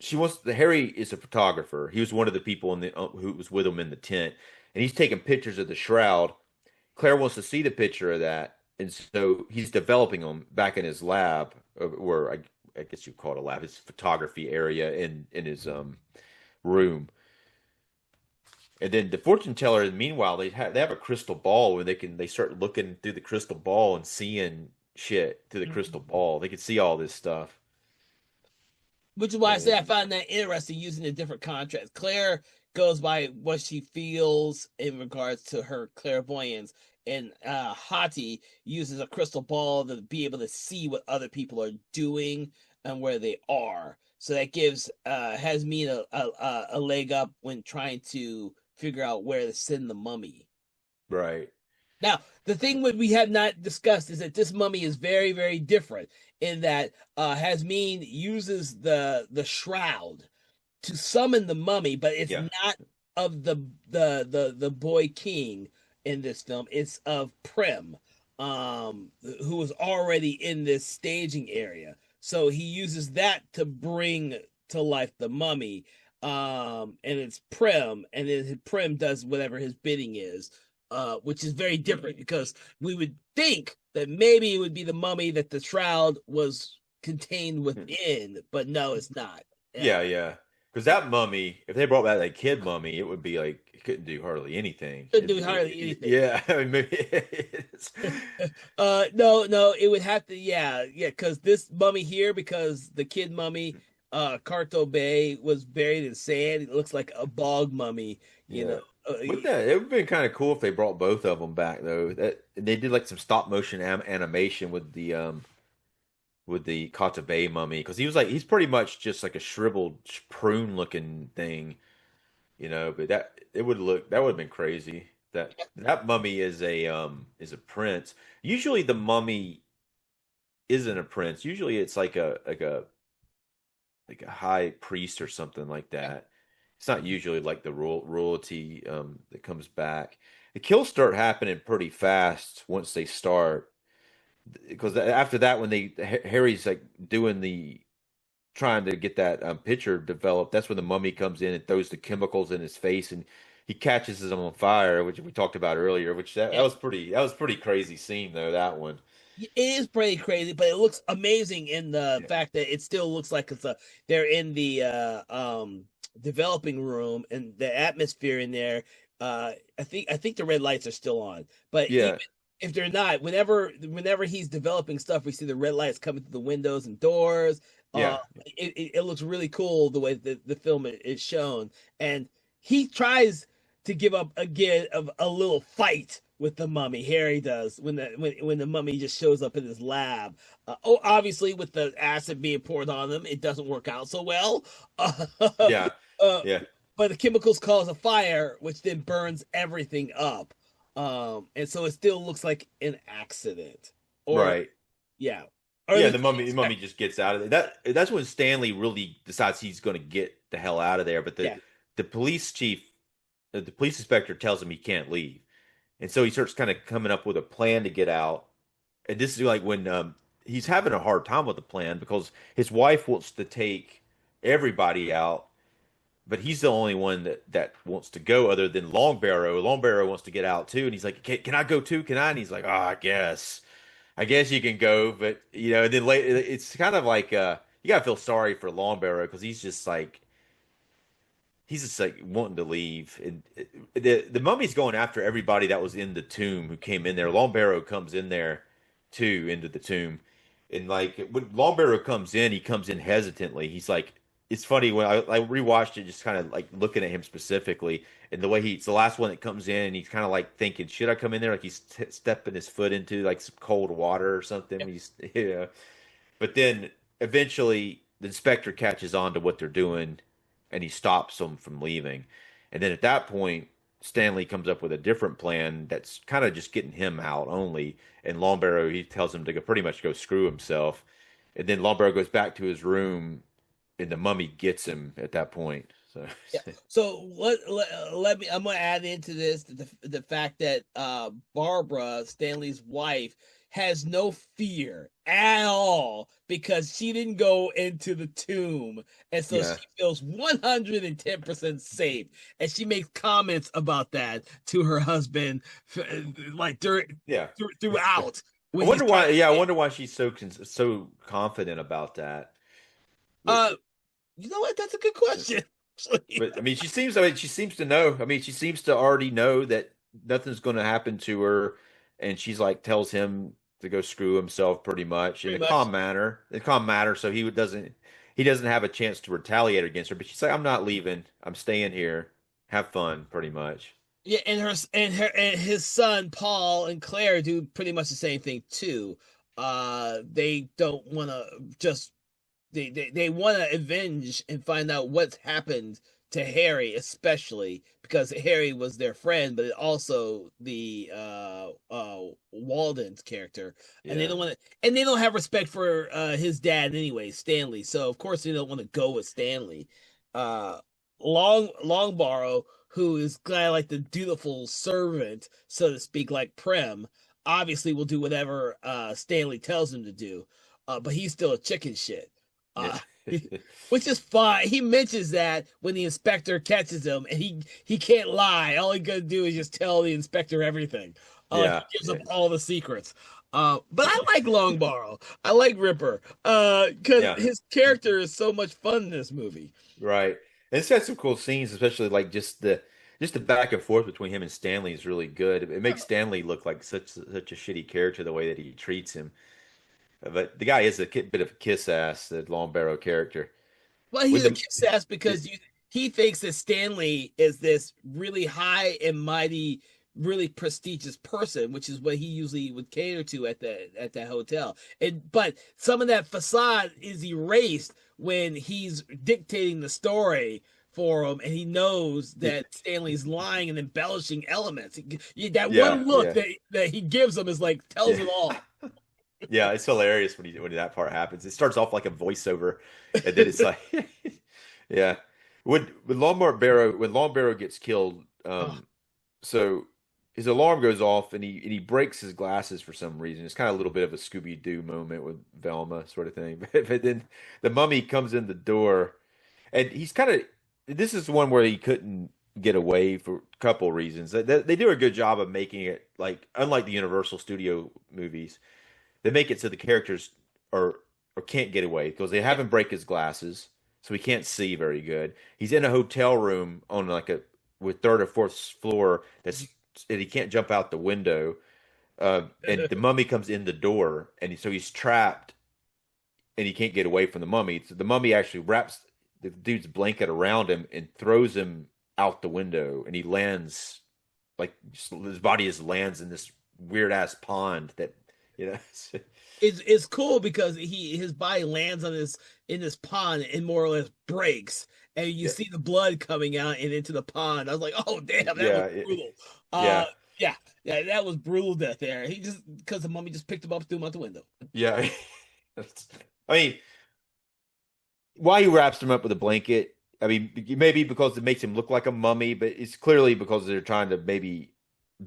B: she wants, the Harry is a photographer. He was one of the people in the who was with him in the tent, and he's taking pictures of the shroud. Claire wants to see the picture of that, and so he's developing them back in his lab, where I guess you call it a lab, his photography area in his room. And then the fortune teller, meanwhile, they have a crystal ball where they start looking through the crystal ball and seeing shit through the crystal ball. They can see all this stuff.
C: Which is why I say I
B: And
C: find that interesting using the different contrasts. Claire goes by what she feels in regards to her clairvoyance, and Hati uses a crystal ball to be able to see what other people are doing and where they are. So that gives Hasmin a leg up when trying to figure out where to send the mummy.
B: right,
C: Now, the thing we have not discussed is that this mummy is very, very different in that Hasmin uses the shroud to summon the mummy, but it's
B: yeah,
C: not of the boy king in this film. It's of Prim, who was already in this staging area. So he uses that to bring to life the mummy. And it's Prim, and then Prim does whatever his bidding is, which is very different because we would think that maybe it would be the mummy that the shroud was contained within, but no, it's not. Yeah,
B: yeah, yeah. Because that mummy, if they brought back that kid mummy, it would be like it couldn't do hardly anything.
C: couldn't do hardly anything.
B: Yeah, I mean, maybe it's,
C: No, no, it would have to, yeah, yeah, because this mummy here, because the kid mummy, Carto Bay was buried in sand. It looks like a bog mummy, you
B: yeah.
C: know.
B: With that, it would have been kind of cool if they brought both of them back though. That they did like some stop motion animation with the Kata Bay mummy because he was like he's pretty much just like a shriveled prune looking thing, you know. But that would have been crazy. That mummy is a prince. Usually the mummy isn't a prince. Usually it's like a high priest or something like that. It's not usually like the royalty that comes back. The kills start happening pretty fast once they start because after that when Harry's like doing the trying to get that picture developed, that's when the mummy comes in and throws the chemicals in his face and he catches him on fire, which we talked about earlier. Which
C: Yeah,
B: that was pretty crazy scene though that one.
C: it is pretty crazy, but it looks amazing in the
B: Yeah,
C: fact that it still looks like they're in the developing room and the atmosphere in there. I think the red lights are still on, but even
B: yeah,
C: if they're not, whenever he's developing stuff, we see the red lights coming through the windows and doors. Uh,
B: yeah,
C: it looks really cool the way the film is shown, and he tries to give up again of a little fight with the mummy. Harry does when the mummy just shows up in his lab. Obviously, with the acid being poured on them, it doesn't work out so well.
B: yeah,
C: Uh,
B: yeah.
C: but the chemicals cause a fire, which then burns everything up. And so it still looks like an accident, or
B: Right.
C: yeah, or at
B: Yeah,
C: least
B: the mummy just gets out of it. That's when Stanley really decides he's going to get the hell out of there. But
C: yeah,
B: the police chief, the police inspector tells him he can't leave, and so he starts kind of coming up with a plan to get out. And this is like when he's having a hard time with the plan because his wife wants to take everybody out, but he's the only one that wants to go other than Long Barrow. Long Barrow wants to get out too, and he's like, can I go too? Can I? And he's like, oh, I guess. I guess you can go, but you know, and then later it's kind of like you gotta feel sorry for Long Barrow because he's just like wanting to leave. And the mummy's going after everybody that was in the tomb who came in there. Long Barrow comes in there too into the tomb, and like when Long Barrow comes in, he comes in hesitantly. He's like, it's funny when I rewatched it, just kind of like looking at him specifically, and the way he's the last one that comes in, and he's kind of like thinking, should I come in there? Like he's stepping his foot into like some cold water or something. He's yeah. But then eventually the inspector catches on to what they're doing and he stops them from leaving. And then at that point, Stanley comes up with a different plan that's kind of just getting him out only. And Long Barrow, he tells him to pretty much go screw himself. And then Long Barrow goes back to his room and the mummy gets him at that point. So
C: Yeah. So let me. I'm gonna add into this the fact that Barbara Stanley's wife has no fear at all because she didn't go into the tomb, and so
B: yeah,
C: she feels 110% safe, and she makes comments about that to her husband, like
B: yeah.
C: throughout
B: I
C: when he's
B: wonder
C: trying
B: why.
C: to
B: Yeah, I
C: get.
B: wonder why she's so confident about that. But
C: Uh, you know what? That's a good question. Actually.
B: but I mean, she seems. I mean, she seems to know. I mean, she seems to already know that nothing's going to happen to her, and she's like tells him to go screw himself, pretty much in
C: Pretty
B: a
C: much.
B: calm manner. In a calm manner, so he doesn't have a chance to retaliate against her. But she's like, I'm not leaving. I'm staying here. Have fun, pretty much.
C: Yeah, and his son Paul and Claire do pretty much the same thing too. They don't want to just they want to avenge and find out what's happened to Harry, especially because Harry was their friend, but also the Walden's character, and they
B: Yeah,
C: don't want to, and they don't have respect for his dad anyway, Stanley. So of course they don't want to go with Stanley. Uh, Longbarrow, who is kind of like the dutiful servant, so to speak, like Prem, obviously will do whatever Stanley tells him to do, but he's still a chicken shit.
B: yeah,
C: Uh, which is fine. He mentions that when the inspector catches him, and he can't lie. All he gonna do is just tell the inspector everything. He
B: yeah,
C: gives
B: yeah,
C: up all the secrets. But I like Longbarrow. I like Ripper. Because
B: yeah.
C: his character is so much fun in this movie.
B: Right. And it's got some cool scenes, especially like just the back and forth between him and Stanley is really good. It makes Stanley look like such a shitty character the way that he treats him. But the guy is a bit of a kiss ass, the Long Barrow character.
C: Well,
B: When
C: he's a
B: the
C: kiss ass because he thinks that Stanley is this really high and mighty, really prestigious person, which is what he usually would cater to at that hotel. And but some of that facade is erased when he's dictating the story for him, and he knows that Stanley's lying and embellishing elements. That
B: yeah,
C: one look
B: yeah,
C: that he gives him is like tells
B: yeah.
C: it all.
B: Yeah, it's hilarious when that part happens. It starts off like a voiceover, and then it's like, yeah. When Long Barrow gets killed,
C: Oh,
B: so his alarm goes off, and he breaks his glasses for some reason. It's kind of a little bit of a Scooby Doo moment with Velma sort of thing. But then the mummy comes in the door, and he's kind of this is one where he couldn't get away for a couple reasons. They do a good job of making it like unlike the Universal Studio movies. They make it so the characters are or can't get away because they have
C: yeah.
B: him break his glasses, so he can't see very good. He's in a hotel room on like a with third or fourth floor and he can't jump out the window. And the mummy comes in the door, and so he's trapped, and he can't get away from the mummy. So the mummy actually wraps the dude's blanket around him and throws him out the window, and he lands like his body just lands in this weird ass pond that you know.
C: It's cool because his body lands on this in this pond and more or less breaks, and you
B: Yeah,
C: see the blood coming out and into the pond. I was like, oh damn, that was
B: yeah,
C: brutal.
B: yeah,
C: Yeah, yeah, that was brutal death there. He just because the mummy just picked him up, threw him out the window.
B: yeah. I mean, why he wraps him up with a blanket? I mean, maybe because it makes him look like a mummy, but it's clearly because they're trying to maybe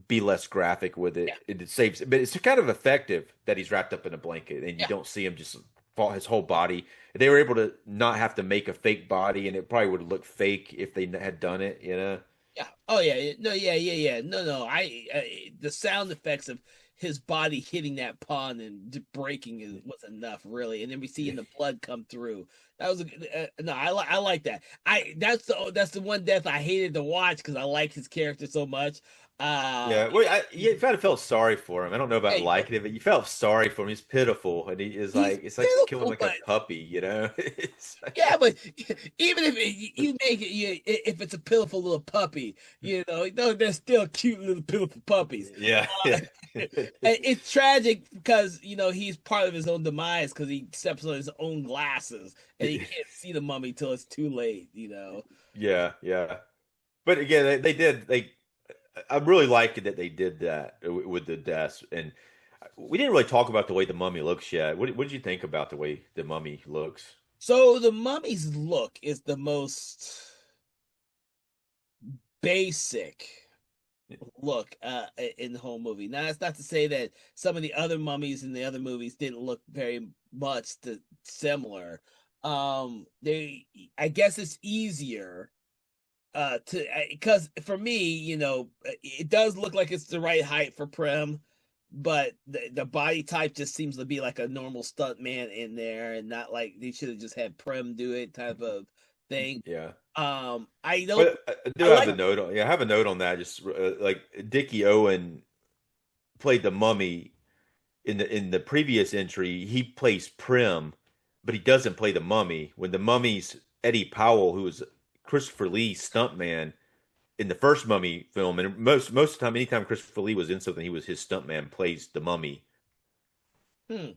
B: be less graphic with it.
C: Yeah,
B: It saves, but it's kind of effective that he's wrapped up in a blanket and you
C: yeah,
B: don't see him just fall his whole body. They were able to not have to make a fake body, and it probably would look fake if they had done it, you know?
C: yeah. Oh yeah, no, yeah. No. The sound effects of his body hitting that pond and breaking was enough, really. And then we seeing the blood come through. That was no. I like that. That's the one death I hated to watch because I like his character so much.
B: Yeah, well, you kind of felt sorry for him. I don't know
C: Yeah,
B: about liking it, but you felt sorry for him. He's pitiful, and he is
C: he's
B: like it's like killing
C: pitiful,
B: like a
C: but
B: puppy, you know? It's
C: yeah,
B: like,
C: but even if you make it, if it's a pitiful little puppy, they're still cute little pitiful puppies.
B: yeah,
C: Uh,
B: yeah,
C: it's tragic because he's part of his own demise because he steps on his own glasses and he can't see the mummy till it's too late.
B: yeah, yeah. But again, they did. I really liked it that they did that with the deaths, and we didn't really talk about the way the mummy looks yet. What did you think about the way the mummy looks?
C: So the mummy's look is the most. basic look in the whole movie. Now that's not to say that some of the other mummies in the other movies didn't look very much similar. They I guess it's easier to because for me, it does look like it's the right height for Prim, but the body type just seems to be like a normal stunt man in there and not like they should have just had Prim do it type of thing.
B: Yeah.
C: I don't
B: But I do
C: I
B: have
C: like
B: a note on, yeah, I have a note on that. Just like Dickie Owen played the mummy in the previous entry, he plays Prim, but he doesn't play the mummy. When the mummy's Eddie Powell, who was Christopher Lee's stuntman in the first Mummy film, and most of the time, anytime Christopher Lee was in something, he was his stuntman plays the mummy.
C: hmm,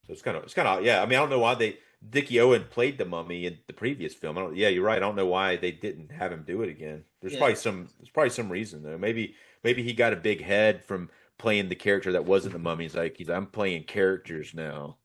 B: So it's kind of yeah. I mean, I don't know why they Dickie Owen played the mummy in the previous film. I don't. Yeah, you're right. I don't know why they didn't have him do it again.
C: yeah.
B: There's probably some reason though. Maybe he got a big head from playing the character that wasn't the mummy. I'm playing characters now.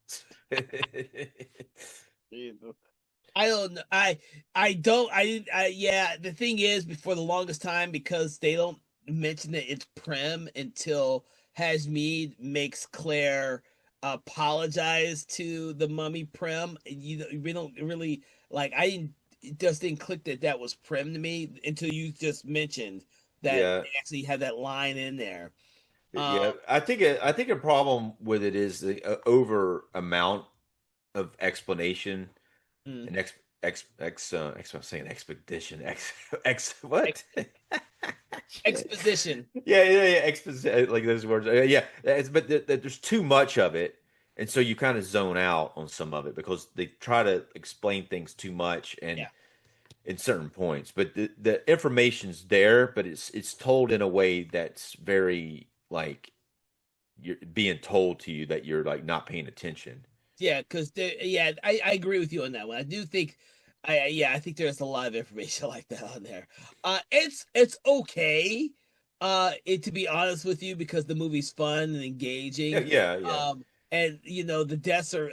C: I don't know. I don't I yeah, the thing is before the longest time because they don't mention that it's Prem until Hasmeed makes Claire apologize to the mummy Prem. We don't really like I didn't it just didn't click that that was Prem to me until you just mentioned that
B: Yeah,
C: they actually had that line in there.
B: yeah. I think a problem with it is the over amount of explanation
C: Mm,
B: and I'm saying expedition ex what? Shit.
C: exposition.
B: Yeah, exposition like those words. Yeah, but there's too much of it, and so you kind of zone out on some of it because they try to explain things too much and
C: Yeah.
B: in certain points. But the information's there, but it's told in a way that's very like you're being told to you that you're like not paying attention.
C: Yeah, because yeah, I agree with you on that one. I do think, yeah, I think there's a lot of information like that on there. It's okay, it to be honest with you, because the movie's fun and
B: Yeah,
C: engaging.
B: yeah.
C: Um, and the deaths are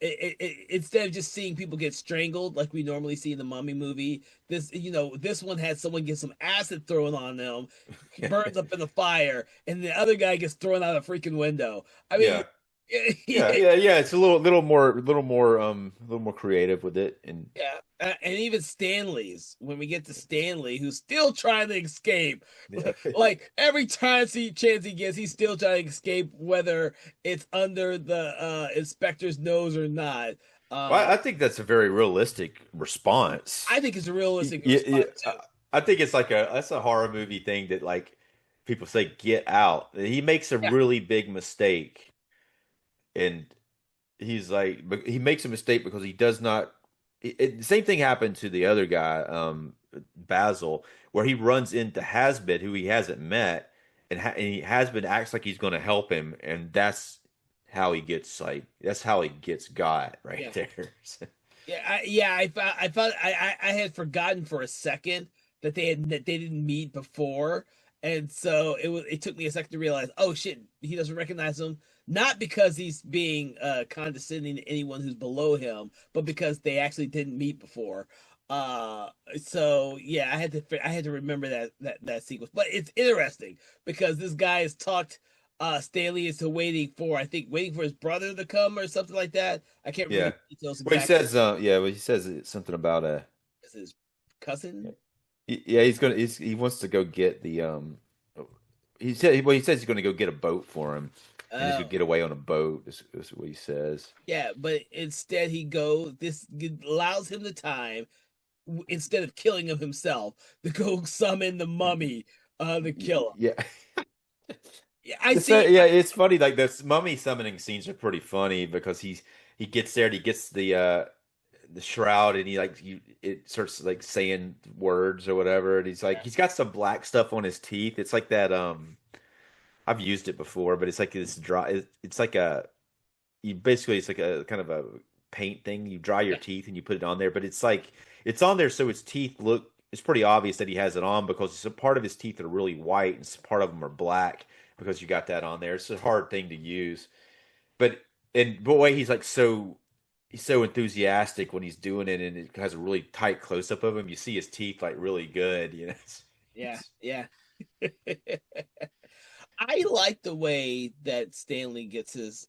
C: instead of just seeing people get strangled like we normally see in the Mummy movie, this one had someone get some acid thrown on them,
B: Yeah.
C: burns up in the fire, and the other guy gets thrown out a freaking window. I mean,
B: Yeah. Yeah. It's a little more creative with it, and
C: yeah, and even Stanley's when we get to Stanley, who's still trying to escape.
B: yeah.
C: Like every time chance he gets, he's still trying to escape, whether it's under the inspector's nose or not.
B: Well,
C: Um,
B: I think that's a very realistic response.
C: I think it's a realistic
B: Yeah,
C: response too.
B: I think it's like that's a horror movie thing that like people say get out. He makes a
C: Yeah,
B: really big mistake, and he's like, but he makes a mistake because he does not. The same thing happened to the other guy, Basil, where he runs into Hasbid, who he hasn't met, and Hasbid acts like he's going to help him, and that's how he gets got right
C: yeah.
B: there.
C: I thought I had forgotten for a second that they didn't meet before, and so it took me a second to realize, oh shit, he doesn't recognize him, not because he's being condescending to anyone who's below him, but because they actually didn't meet before. So yeah, I had to remember that sequence, but it's interesting because this guy has talked Stanley into waiting for his brother to come or something like that. I can't remember
B: Yeah.
C: the details
B: Well,
C: exactly.
B: he says something about
C: Is his cousin?
B: yeah, he wants to go get the he says he's going to go get a boat for him, and he's going to
C: Oh,
B: get away on a boat. Is what he says.
C: yeah, but instead he goes. This allows him the time, instead of killing him himself, to go summon the mummy, to kill him.
B: Yeah.
C: Yeah, I see.
B: Yeah, it's funny. Like the mummy summoning scenes are pretty funny because he gets there and he gets the shroud and it starts like saying words or whatever and he's got some black stuff on his teeth. It's like that I've used it before, but it's like this dry. It's like a you basically it's like a kind of a paint thing. You dry your
C: Yeah,
B: teeth and you put it on there, but it's like it's on there so his teeth look. It's pretty obvious that he has it on because it's a part of his teeth that are really white and part of them are black because you got that on there. It's a hard thing to use, but and boy, he's so enthusiastic when he's doing it, and it has a really tight close up of him. You see his teeth like really good, you know.
C: Yeah, yeah. I like the way that Stanley gets his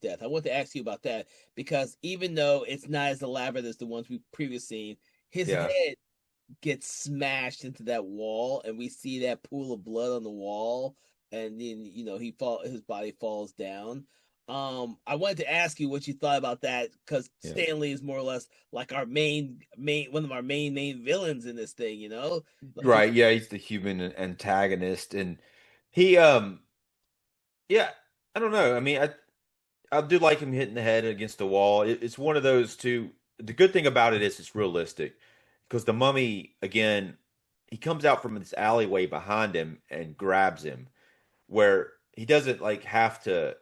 C: death. I want to ask you about that because even though it's not as elaborate as the ones we've previously seen, his
B: Yeah.
C: head gets smashed into that wall, and we see that pool of blood on the wall, and then his body falls down. I wanted to ask you what you thought about that because
B: Yeah.
C: Stanley is more or less like our main one of our main villains in this thing. Like he
B: Right. Yeah, he's the human antagonist, and he yeah, I don't know. I mean, I do like him hitting the head against the wall. It's one of those two. The good thing about it is it's realistic because the mummy, again, he comes out from this alleyway behind him and grabs him, where he doesn't like have to.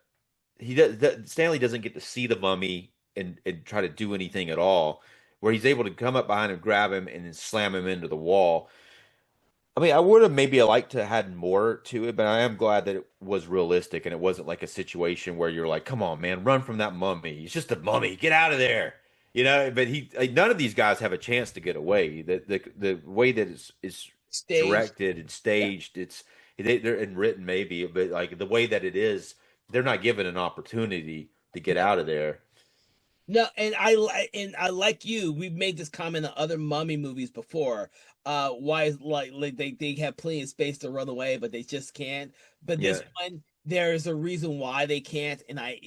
B: Stanley doesn't get to see the mummy and try to do anything at all. Where he's able to come up behind him, grab him, and then slam him into the wall. I mean, I would have maybe liked to had more to it, but I am glad that it was realistic and it wasn't like a situation where you're like, "Come on, man, run from that mummy. It's just a mummy. Get out of there." But none of these guys have a chance to get away. The way that is
C: staged.
B: directed and
C: Yeah.
B: staged, they're and written maybe, but like the way that it is, they're not given an opportunity to get out of there.
C: No, and I like you. We've made this comment on other mummy movies before. Why is like they have plenty of space to run away, but they just can't. But this
B: Yeah,
C: one, there is a reason why they can't, and I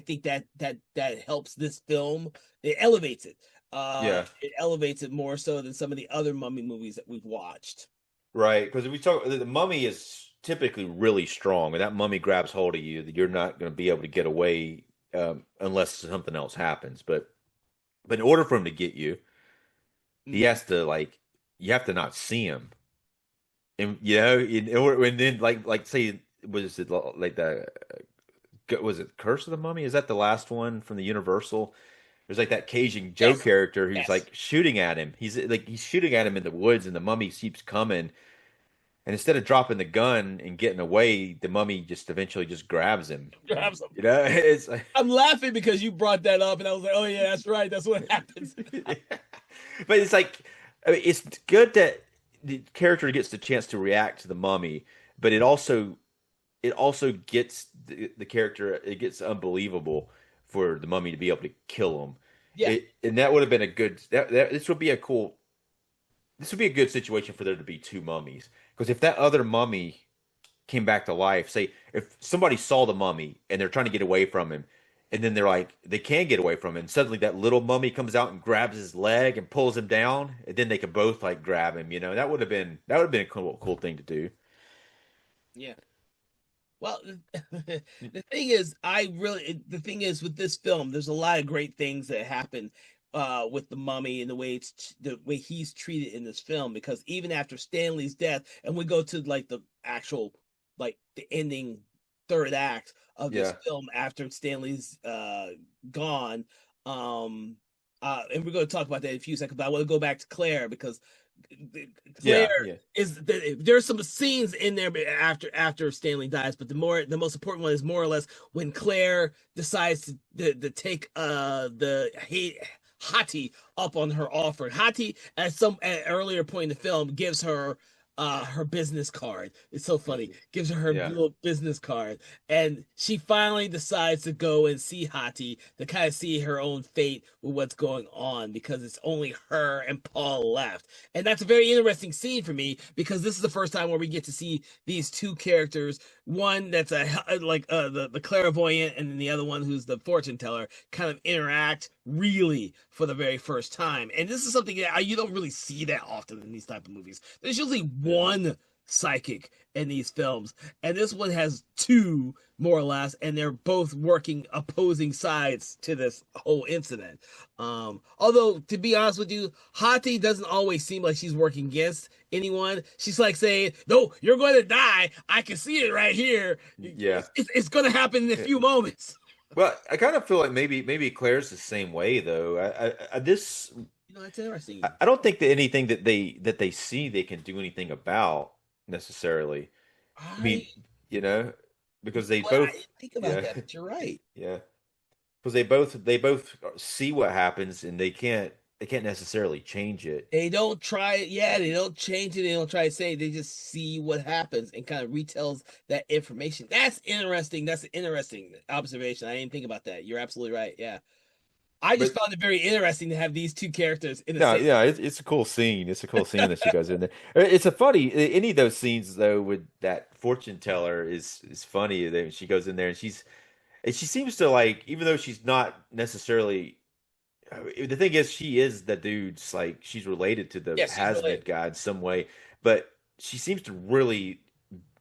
C: think that helps this film. It elevates it.
B: yeah.
C: It elevates it more so than some of the other mummy movies that we've watched.
B: Right, because we talk the mummy is typically really strong. When that mummy grabs hold of you, you're not going to be able to get away unless something else happens. But in order for him to get you, he
C: Mhm.
B: has to like you have to not see him, and and then like say was it like the was it Curse of the Mummy? Is that the last one from the Universal? There's like that Cajun Joe
C: Yes,
B: character who's
C: yes.
B: like shooting at him. He's shooting at him in the woods, and the mummy keeps coming. And instead of dropping the gun and getting away, the mummy just eventually just grabs him. And
C: Grabs them.
B: it's like,
C: I'm laughing because you brought that up, and I was like, oh yeah, that's right. That's what happens.
B: but it's like, I mean, it's good that the character gets the chance to react to the mummy, but it also gets the character. It gets unbelievable for the mummy to be able to kill him.
C: Yeah.
B: And that would have been a good. This would be a good situation for there to be two mummies. Because if that other mummy came back to life, say if somebody saw the mummy and they're trying to get away from him, and then they're like they can get away from him, and suddenly that little mummy comes out and grabs his leg and pulls him down, and then they could both like grab him. That would have been a cool thing to do.
C: Yeah. Well, the thing is with this film, there's a lot of great things that happen with the mummy and the way he's treated in this film because even after Stanley's death, and we go to like the actual like the ending third act of this
B: Yeah,
C: film after Stanley's gone, and we're going to talk about that in a few seconds, but I want to go back to Claire because Claire
B: yeah, yeah,
C: there's some scenes in there after Stanley dies, but the most important one is more or less when Claire decides to take the Hati up on her offer. Hati at an earlier point in the film gives her business card. It's so funny. Gives her
B: yeah.
C: little business card, and she finally decides to go and see Hati to kind of see her own fate with what's going on because it's only her and Paul left. And that's a very interesting scene for me because this is the first time where we get to see these two characters, one that's the clairvoyant and then the other one who's the fortune teller, kind of interact really for the very first time. And this is something that you don't really see that often in these type of movies. There's usually one psychic in these films, and this one has two more or less, and they're both working opposing sides to this whole incident. Although to be honest with you, Hati doesn't always seem like she's working against anyone. She's like saying, "No, you're going to die. I can see it right here.
B: Yeah.
C: It's going to happen in a few moments."
B: Well, I kind of feel like maybe Claire's the same way though.
C: That's interesting.
B: I don't think that anything that they see they can do anything about necessarily. I
C: I
B: mean, you know, because they
C: Well, I
B: both,
C: didn't think about
B: yeah,
C: that, but you're right.
B: yeah, because they both see what happens and they can't. they can't necessarily change it.
C: They don't try it. Yeah, they don't change it. They don't try to say it. They just see what happens and kind of retells that information. That's interesting. That's an interesting observation. I didn't think about that. You're absolutely right. Yeah. I just
B: But
C: found it very interesting to have these two characters in the
B: no,
C: same.
B: yeah, it's a cool scene. It's a cool scene that she goes in there. It's a funny any of those scenes though with that fortune teller is funny. That she goes in there and she seems to like, even though she's not necessarily. The thing is, she is the dude's like she's related to the
C: Yes, she's
B: Hazmat
C: related.
B: guy in some way, but she seems to really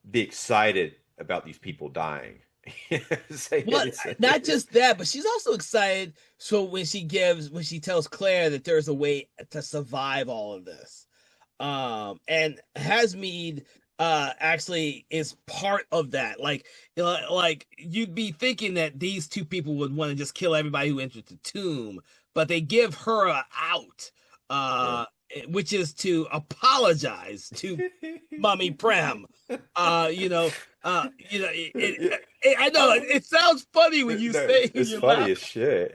B: be excited about these people dying.
C: Well, not just that, but she's also excited. So when she tells Claire that there's a way to survive all of this, and Hasmead actually is part of that. Like, like you'd be thinking that these two people would want to just kill everybody who enters the tomb, but they give her a out,
B: Yeah.
C: uh, which is to apologize to Mummy Prem. You know,
B: Yeah.
C: I know it sounds funny when you
B: No,
C: say it,
B: it's
C: you
B: funny
C: laugh.
B: as shit.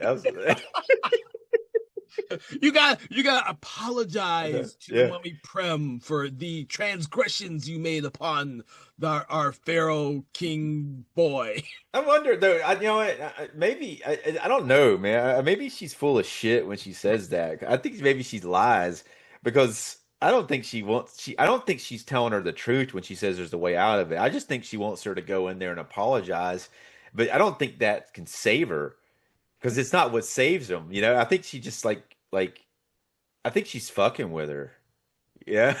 C: You gotta apologize to the
B: Yeah.
C: Mummy Prem for the transgressions you made upon our Pharaoh King boy.
B: I wonder though. You know what? Maybe I don't know, man. Maybe she's full of shit when she says that. I think maybe she lies because I don't think she wants. I don't think she's telling her the truth when she says there's a way out of it. I just think she wants her to go in there and apologize, but I don't think that can save her because it's not what saves them. You know, I think she just like I think she's fucking with her. Yeah.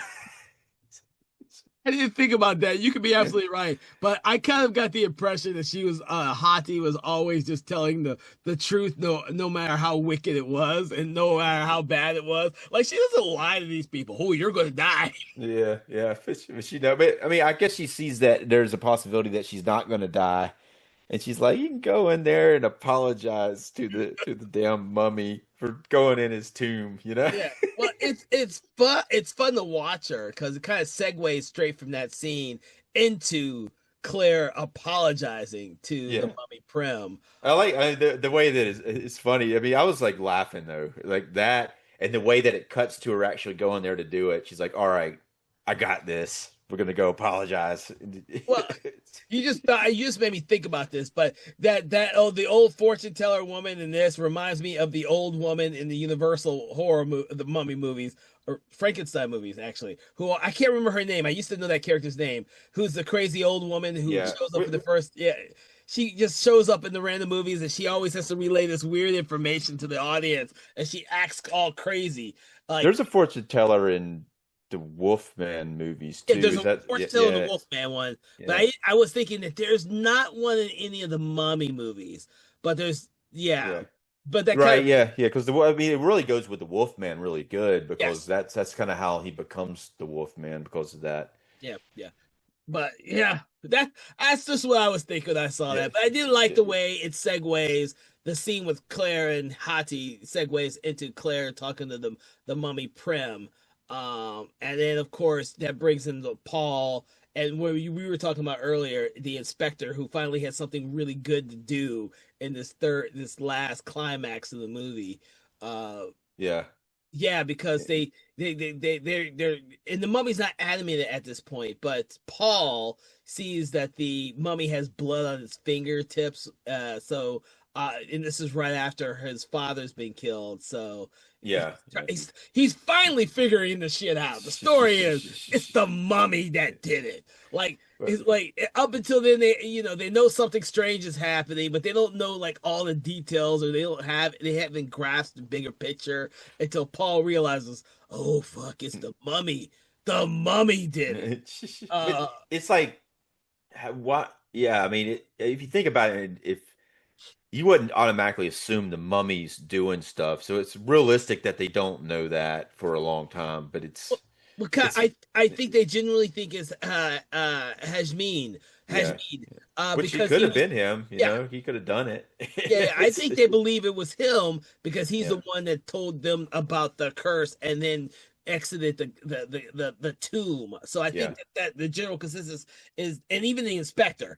C: I didn't think about that. You could be absolutely right, but I kind of got the impression that she was Hati was always just telling the truth, no matter how wicked it was, and no matter how bad it was. Like she doesn't lie to these people. Oh, you're going to die.
B: Yeah, yeah, but she know. But I mean, I guess she sees that there's a possibility that she's not going to die, and she's like, "You can go in there and apologize to the damn mummy for going in his tomb," you know?
C: Yeah. Well, it's fun. It's fun to watch her because it kind of segues straight from that scene into Claire apologizing to the
B: Yeah,
C: Mummy Prim.
B: the way that it's funny. I mean, I was like laughing though, like that, and the way that it cuts to her actually going there to do it. She's like, "All right, I got this. We're gonna go apologize."
C: Well, you just made me think about this, but the old fortune teller woman in this reminds me of the old woman in the Universal the Mummy movies or Frankenstein movies actually. Who I can't remember her name. I used to know that character's name. Who's the crazy old woman who
B: Yeah.
C: shows up in the first? Yeah, she just shows up in the random movies and she always has to relay this weird information to the audience and she acts all crazy. Like
B: There's a fortune teller in the Wolfman movies
C: yeah,
B: too.
C: there's
B: Is
C: a
B: that
C: fortune
B: yeah,
C: teller in the
B: yeah,
C: Wolfman one, but
B: yeah.
C: I was thinking that there's not one in any of the Mummy movies, but there's yeah,
B: Yeah.
C: but that kind
B: Right,
C: of
B: yeah, yeah, because I mean it really goes with the Wolfman really good because
C: yes,
B: that's kind of how he becomes the Wolfman because of that.
C: yeah, yeah. But yeah, that's just what I was thinking when I saw
B: Yeah.
C: that. But I did like
B: Yeah.
C: the way it segues. The scene with Claire and Hati segues into Claire talking to the Mummy Prim, and then of course that brings in the Paul and where we were talking about earlier, the inspector who finally had something really good to do in this last climax of the movie. Uh,
B: Yeah.
C: yeah, because they're and the mummy's not animated at this point, but Paul sees that the mummy has blood on his fingertips. And this is right after his father's been killed. So
B: Yeah.
C: he's finally figuring the shit out. The story is it's the mummy that did it. Like
B: But
C: it's like up until then they know something strange is happening, but they don't know like all the details or they haven't grasped the bigger picture until Paul realizes, oh fuck, it's the mummy. The mummy did it.
B: but
C: Uh
B: it's like what? Yeah, I mean, if you think about it, if you wouldn't automatically assume the mummy's doing stuff, so it's realistic that they don't know that for a long time. But
C: because
B: it's
C: I think they genuinely think it's Hajmin.
B: yeah,
C: Hajmin.
B: which he
C: Because
B: could
C: he
B: have
C: was
B: been him. You
C: yeah,
B: know, he could have done it.
C: yeah, I think they believe it was him because he's
B: Yeah.
C: the one that told them about the curse and then exited the tomb. So I
B: Yeah.
C: think that the general consensus is, and even the inspector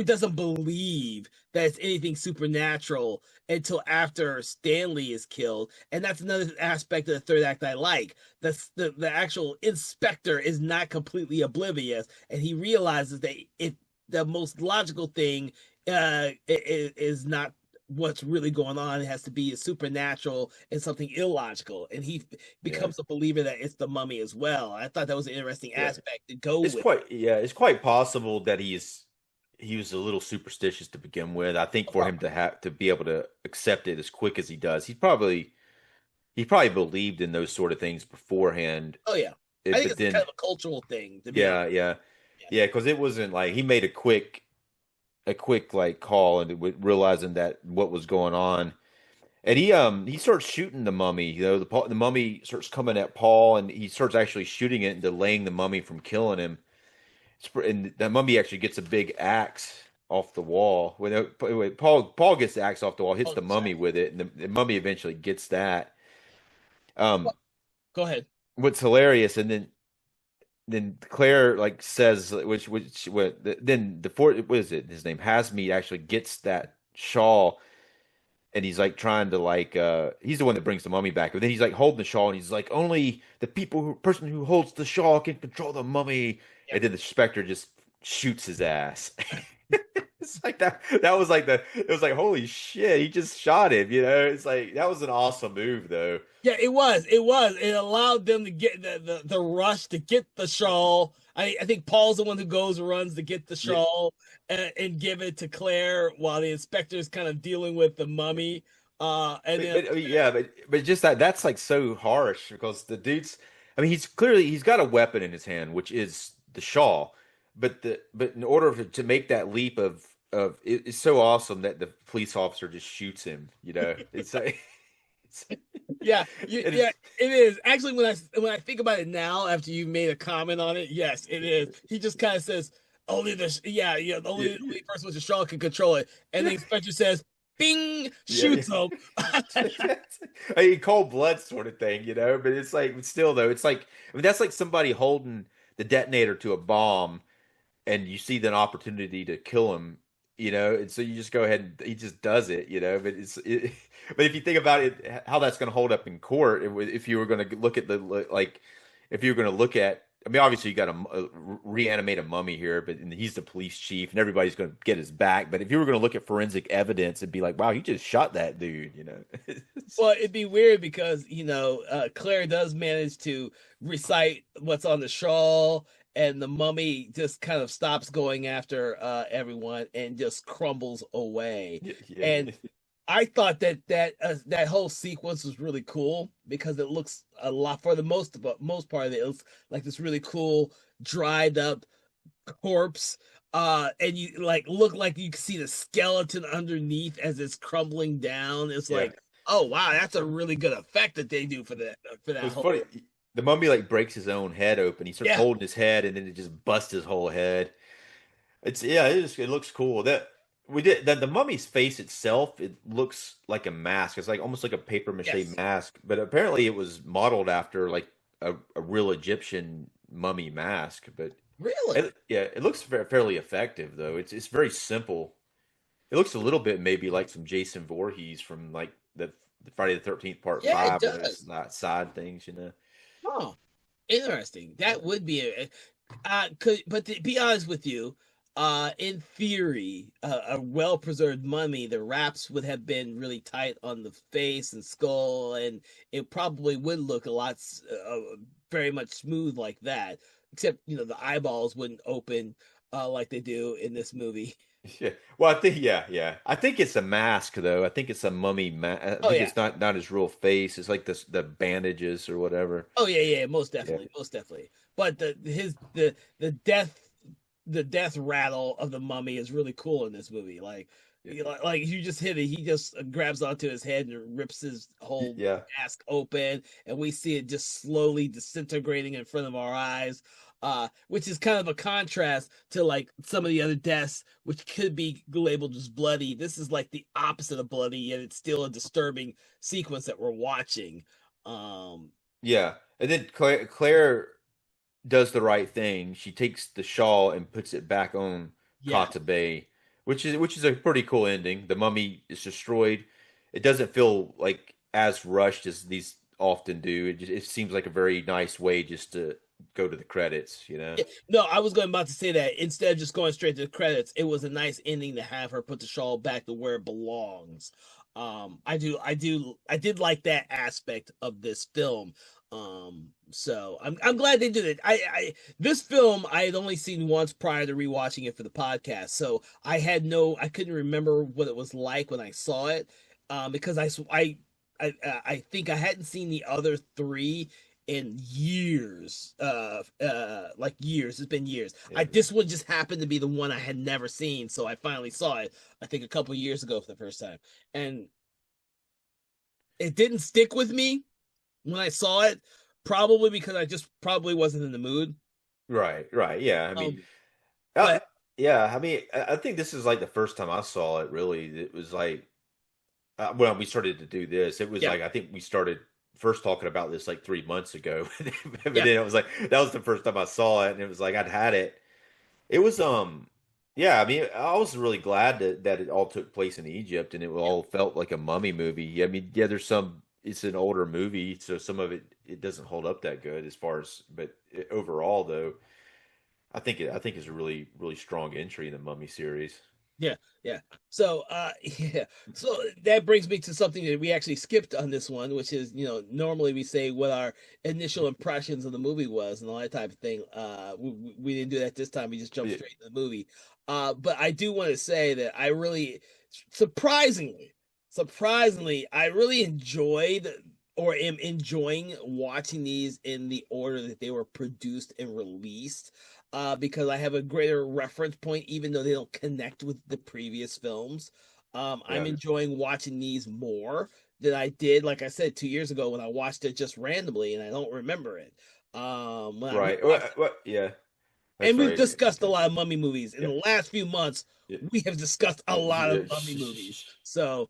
C: doesn't believe that it's anything supernatural until after Stanley is killed, and that's another aspect of the third act I like. The actual inspector is not completely oblivious, and he realizes that if the most logical thing is not what's really going on. It has to be supernatural and something illogical. And he
B: Yeah.
C: becomes a believer that it's the mummy as well. I thought that was an interesting
B: Yeah.
C: aspect to go
B: It's
C: with.
B: quite yeah, it's quite possible that he was a little superstitious to begin with. I think for him to have to be able to accept it as quick as he does, he probably believed in those sort of things beforehand.
C: Oh yeah, I think
B: But
C: it's kind
B: then
C: of a cultural thing, to be honest.
B: yeah, yeah,
C: Yeah.
B: yeah, because it wasn't like he made a quick like call and realizing that what was going on. And he starts shooting the mummy. You know, the mummy starts coming at Paul, and he starts actually shooting it and delaying the mummy from killing him. And the mummy actually gets a big axe off the wall. When Paul gets the axe off the wall, hits
C: Oh,
B: the mummy with it, and the mummy eventually gets that. Um,
C: well, go ahead.
B: what's hilarious, and then Claire like says which what then the four what is it? His name Hasmeet actually gets that shawl, and he's like trying to like he's the one that brings the mummy back, but then he's like holding the shawl, and he's like only the person who holds the shawl can control the mummy,
C: Yeah.
B: and then the Spectre just shoots his ass. It's like that was like it was like holy shit, he just shot him, you know. It's like that was an awesome move though.
C: Yeah, it was. It was. It allowed them to get the rush to get the shawl. I think Paul's the one who goes runs to get the
B: Yeah,
C: shawl and give it to Claire while the inspector's kind of dealing with the mummy. And then
B: yeah, but just that's like so harsh because the dude's I mean he's got a weapon in his hand, which is the shawl, but in order to make that leap it's so awesome that the police officer just shoots him, you know. It's like it's,
C: yeah,
B: it
C: yeah,
B: is
C: it is. Actually, when I think about it now, after you made a comment on it, yes, it is. He just kind of says, "Only the yeah, the
B: yeah,
C: only person with a shawl can control it," and
B: yeah,
C: the inspector says, "Bing!"
B: yeah, yeah.
C: shoots him.
B: I mean, cold blood sort of thing, you know. But it's like, still though, it's like I mean, that's like somebody holding the detonator to a bomb, and you see an opportunity to kill him, you know, and so you just go ahead and he just does it, you know. But but if you think about it, how that's going to hold up in court, if you were going to look at like, if you were going to look at, I mean, obviously you got to reanimate a mummy here, but and he's the police chief, and everybody's going to get his back. But if you were going to look at forensic evidence, it'd be like, wow, he just shot that dude, you know.
C: Well, it'd be weird because Claire does manage to recite what's on the shawl, and the mummy just kind of stops going after everyone and just crumbles away.
B: Yeah,
C: And
B: yeah,
C: I thought that whole sequence was really cool because it looks a lot for the most part of it. It looks like this really cool dried up corpse. And you like look like you can see the skeleton underneath as it's crumbling down. It's
B: yeah.
C: like, oh wow, that's a really good effect that they do for
B: It
C: that
B: was funny.
C: whole.
B: The mummy like breaks his own head open. He starts
C: Yeah,
B: holding his head, and then it just busts his whole head. It's yeah, it looks cool. That we did the mummy's face itself. It looks like a mask. It's like almost like a paper mache
C: yes,
B: mask. But apparently, it was modeled after like a real Egyptian mummy mask. But
C: really.
B: yeah, it looks fairly effective though. It's very simple. It looks a little bit maybe like some Jason Voorhees from like the Friday the 13th Part
C: Yeah, it
B: 5, where
C: does.
B: those side things, you know.
C: Oh, interesting. That would be but to be honest with you, in theory, a well-preserved mummy, the wraps would have been really tight on the face and skull, and it probably would look a lot very much smooth like that. Except, the eyeballs wouldn't open like they do in this movie.
B: Yeah. Well, I think yeah. I think it's a mask though. I think it's a mummy I
C: Oh
B: think
C: yeah.
B: it's not his real face. It's like the bandages or whatever.
C: Oh yeah, yeah, most
B: Yeah.
C: definitely, most definitely. But the death rattle of the mummy is really cool in this movie. Like,
B: Yeah.
C: like you just hit it, he just grabs onto his head and rips his whole
B: Yeah.
C: mask open, and we see it just slowly disintegrating in front of our eyes. Which is kind of a contrast to like some of the other deaths, which could be labeled as bloody. This is like the opposite of bloody, yet it's still a disturbing sequence that we're watching. Um,
B: Yeah. And then Claire does the right thing. She takes the shawl and puts it back on
C: Yeah.
B: Kata Bay, which is a pretty cool ending. The mummy is destroyed. It doesn't feel like as rushed as these often do. It seems like a very nice way just to go to the credits, you know?
C: Yeah, no, I was going about to say that instead of just going straight to the credits, it was a nice ending to have her put the shawl back to where it belongs. I did like that aspect of this film. So I'm glad they did it. This film I had only seen once prior to rewatching it for the podcast, so I couldn't remember what it was like when I saw it. Because I think I hadn't seen the other three in years, like years. It's been years.
B: Yeah.
C: This one just happened to be the one I had never seen, so I finally saw it, I think a couple years ago for the first time. And it didn't stick with me when I saw it, probably because I just probably wasn't in the mood.
B: Right, right. Yeah. I mean,
C: um
B: uh,
C: but
B: yeah, I mean, I think this is like the first time I saw it, really. It was like when we started to do this, it was
C: yeah,
B: like I think we started first talking about this like 3 months ago. But
C: yeah,
B: then it was like that was the first time I saw it, and it was like I'd had it. It was yeah, I mean, I was really glad that it all took place in Egypt and it
C: yeah,
B: all felt like a mummy movie. I mean, yeah, there's some it's an older movie, so some of it doesn't hold up that good as far as but overall though, I think it's a really strong entry in the Mummy series.
C: yeah, yeah. So, yeah. So that brings me to something that we actually skipped on this one, which is, normally we say what our initial impressions of the movie was and all that type of thing. We didn't do that this time. We just jumped
B: Yeah,
C: straight to the movie. But I do want to say that I really, surprisingly, surprisingly, I really enjoyed or am enjoying watching these in the order that they were produced and released, because I have a greater reference point, even though they don't connect with the previous films. I'm
B: yeah.
C: enjoying watching these more than I did, like I said, 2 years ago when I watched it just randomly and I don't remember it. When I
B: Right.
C: rewatched it,
B: Yeah. I'm
C: and we've
B: sorry.
C: discussed a lot of mummy movies in
B: Yeah.
C: the last few months.
B: Yeah.
C: We have discussed a lot
B: Yeah.
C: of mummy movies, so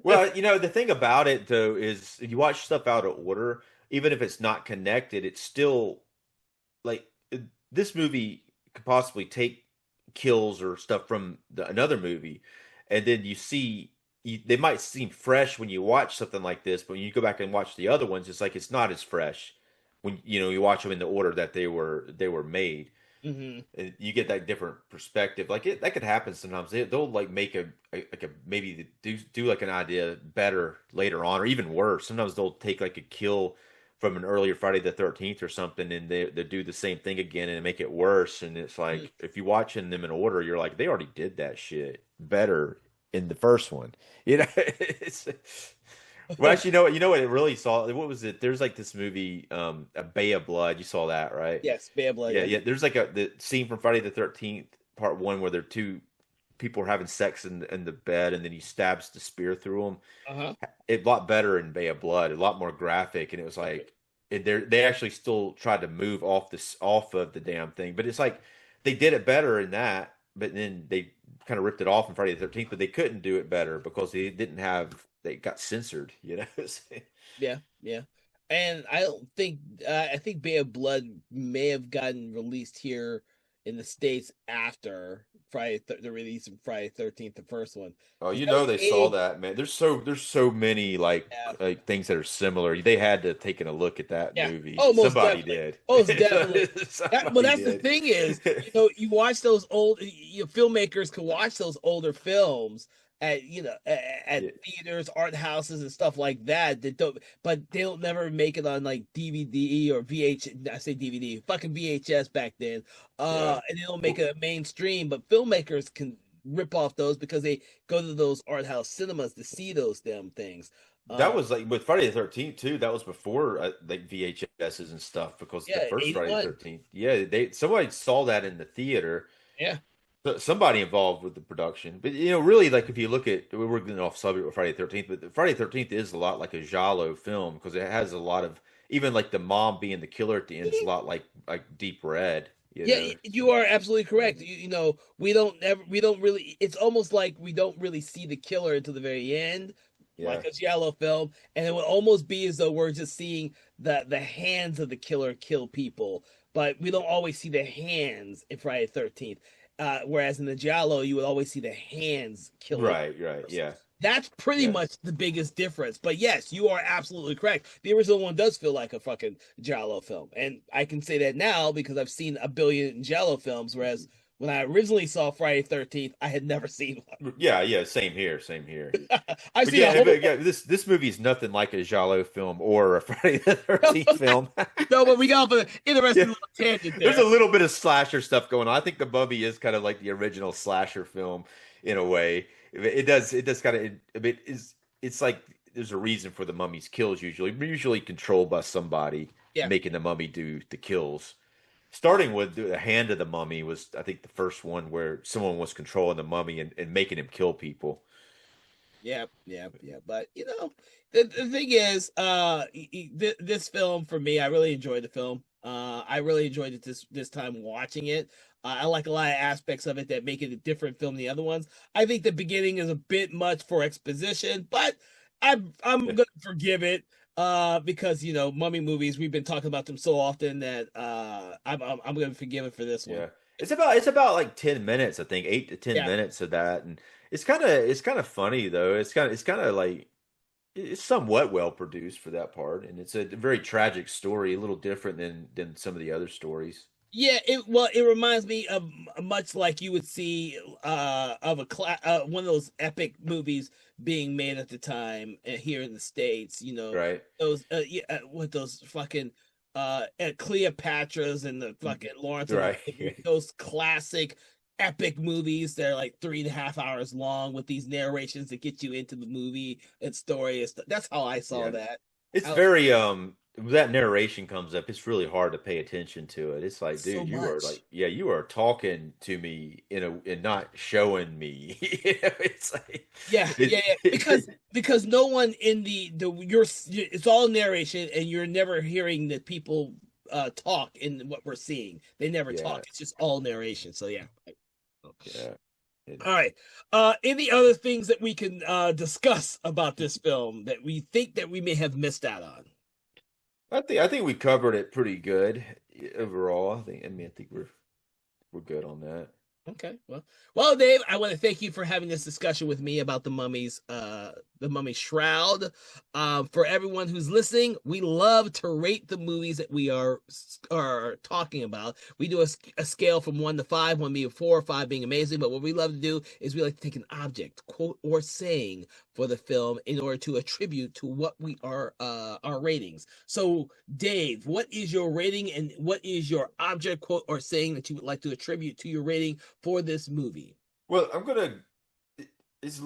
B: Well, the thing about it though is if you watch stuff out of order, even if it's not connected, it's still like this movie could possibly take kills or stuff from another movie, and then they might seem fresh when you watch something like this, but when you go back and watch the other ones, it's like it's not as fresh when you watch them in the order that they were made.
C: mhm.
B: And you get that different perspective. Like that could happen sometimes. They'll like make a maybe do like an idea better later on, or even worse. Sometimes they'll take like a kill from an earlier Friday the 13th or something, and they do the same thing again and make it worse. And it's
C: Mm.
B: like if you're watching them in order, you're like they already did that shit better in the first one. It's well, actually, you know what it really saw. What was it? There's like this movie, A Bay of Blood. You saw that, right?
C: Yes, Bad Blood.
B: Yeah,
C: Yeah.
B: yeah. There's like the scene from Friday the 13th, part one, where they're two people are having sex in the bed, and then he stabs the spear through them.
C: Uh-huh.
B: It a lot better in Bay of Blood, a lot more graphic, and it was like they actually still tried to move off of the damn thing, but it's like they did it better in that, but then they kind of ripped it off in Friday the 13th, but they couldn't do it better because they got censored, you know.
C: Yeah, yeah. And I don't think I think Bay of Blood may have gotten released here in the States after the release of Friday 13th, the first one.
B: Oh,
C: Because that was
B: they saw
C: 80,
B: that, man. There's so many
C: yeah,
B: like things that are similar. They had to taken a look at that
C: yeah.
B: movie.
C: Oh, most
B: Somebody
C: definitely.
B: did.
C: Most definitely. But
B: Somebody
C: that's the
B: did.
C: thing is, you watch those filmmakers can watch those older films at
B: Yeah,
C: theaters, art houses, and stuff like that. That don't, but they'll never make it on like DVD or VH. I say DVD, fucking VHS back then.
B: yeah.
C: And they don't make
B: Well,
C: it a mainstream. But filmmakers can rip off those because they go to those art house cinemas to see those damn things.
B: that
C: Uh,
B: was like with Friday the 13th too. That was before like VHSs and stuff because the
C: yeah,
B: first Friday the
C: 81.
B: 13th, yeah, somebody saw that in the theater.
C: Yeah,
B: Somebody involved with the production, but really, like if you look at, we're getting off subject with Friday the 13th, but Friday the 13th is a lot like a giallo film because it has a lot of even like the mom being the killer at the end is a lot like Deep Red, you
C: yeah,
B: know.
C: you are absolutely correct. We don't really. It's almost like we don't really see the killer until the very end.
B: Yeah.
C: like a giallo film, and it would almost be as though we're just seeing the hands of the killer kill people, but we don't always see the hands in Friday the 13th. Whereas in the giallo, you would always see the hands killing
B: Right,
C: the
B: right.
C: person.
B: Yeah.
C: That's pretty
B: Yeah.
C: much the biggest difference. But yes, you are absolutely correct. The original one does feel like a fucking giallo film, and I can say that now because I've seen a billion giallo films. Whereas when I originally saw Friday the 13th, I had never seen one.
B: Yeah, yeah, same here, same here.
C: I've seen a whole.
B: But yeah, this movie is nothing like a giallo film or a Friday the 13th film.
C: No, but we got off an
B: Yeah.
C: interesting little tangent
B: There's
C: there.
B: a little bit of slasher stuff going on. I think The Mummy is kind of like the original slasher film in a way. It does kind of it's like there's a reason for the mummy's kills usually controlled by somebody
C: Yeah.
B: making the mummy do the kills. Starting with the hand of the mummy was, I think, the first one where someone was controlling the mummy and making him kill people.
C: Yeah, yeah, yeah. But the thing is, this film for me, I really enjoyed the film. I really enjoyed it this time watching it. I like a lot of aspects of it that make it a different film than the other ones. I think the beginning is a bit much for exposition, but I'm
B: Yeah.
C: gonna forgive it. Because mummy movies, we've been talking about them so often that I'm gonna forgive it for this one.
B: Yeah. It's about like 10 minutes, I think, 8 to 10
C: Yeah.
B: minutes of that. And it's kind of funny though. It's kind of like it's somewhat well produced for that part, and it's a very tragic story, a little different than some of the other stories.
C: Yeah, it reminds me of much like you would see of one of those epic movies being made at the time here in the States.
B: Right?
C: Those with those fucking Cleopatras and the fucking Lawrence of
B: Right.
C: Arabia, those classic epic movies. They're like 3.5 hours long with these narrations that get you into the movie and story and stuff. That's how I saw
B: Yeah.
C: that.
B: It's
C: I,
B: very when that narration comes up, it's really hard to pay attention to it. It's like,
C: so
B: dude, you are
C: much.
B: like, yeah, you are talking to me and not showing me. It's like
C: Yeah, yeah, yeah. Because no one in the it's all narration, and you're never hearing the people talk in what we're seeing. They never
B: yeah,
C: talk. It's just all narration. So yeah.
B: yeah. It-
C: All right. Any other things that we can discuss about this film that we think that we may have missed out on?
B: I think we covered it pretty good overall. I think we're good on that.
C: Okay. Well, Dave, I want to thank you for having this discussion with me about the Mummy Shroud. For everyone who's listening, we love to rate the movies that we are talking about. We do a scale from 1 to 5, 1 being 4, 5 being amazing. But what we love to do is we like to take an object, quote, or saying for the film in order to attribute to what we are our ratings. So, Dave, what is your rating and what is your object, quote, or saying that you would like to attribute to your rating for this movie?
B: Well, I'm gonna. This is a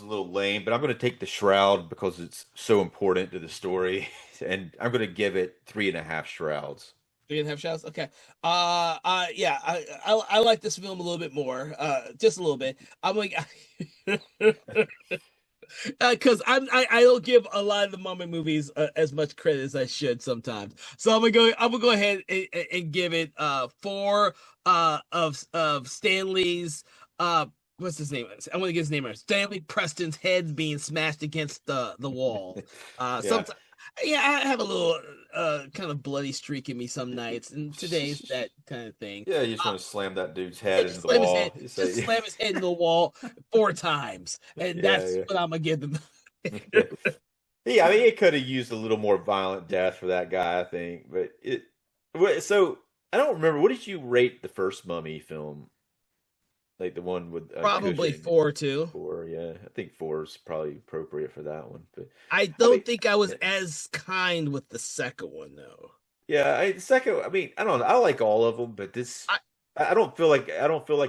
B: little lame, but I'm gonna take the Shroud because it's so important to the story, and I'm gonna give it 3.5 shrouds.
C: 3.5 shots. Okay. Yeah. I like this film a little bit more. Just a little bit. I'm like, because I don't give a lot of the Mummy movies as much credit as I should sometimes. So I'm gonna go ahead and give it 4 of Stanley's what's his name? I want to get his name right. Stanley Preston's head being smashed against the wall.
B: Yeah.
C: Sometimes, yeah, I have a little kind of bloody streak in me some nights, and today's that kind of thing.
B: Yeah, you just want to slam that dude's head into
C: Just
B: the
C: slam his
B: wall.
C: head,
B: You
C: just
B: say,
C: slam his head in the wall 4 times, and
B: yeah,
C: that's
B: yeah.
C: what I'm gonna give them.
B: Yeah, I mean, it could have used a little more violent death for that guy, I think. But so I don't remember. What did you rate the first Mummy film? Like the one with
C: Probably
B: Cushing?
C: 4 too.
B: 4, yeah. I think 4 is probably appropriate for that one. But
C: I
B: I mean,
C: don't think I was
B: yeah,
C: as kind with the second one though.
B: yeah. The second, I mean, I don't know. I like all of them, but this,
C: I
B: I don't feel like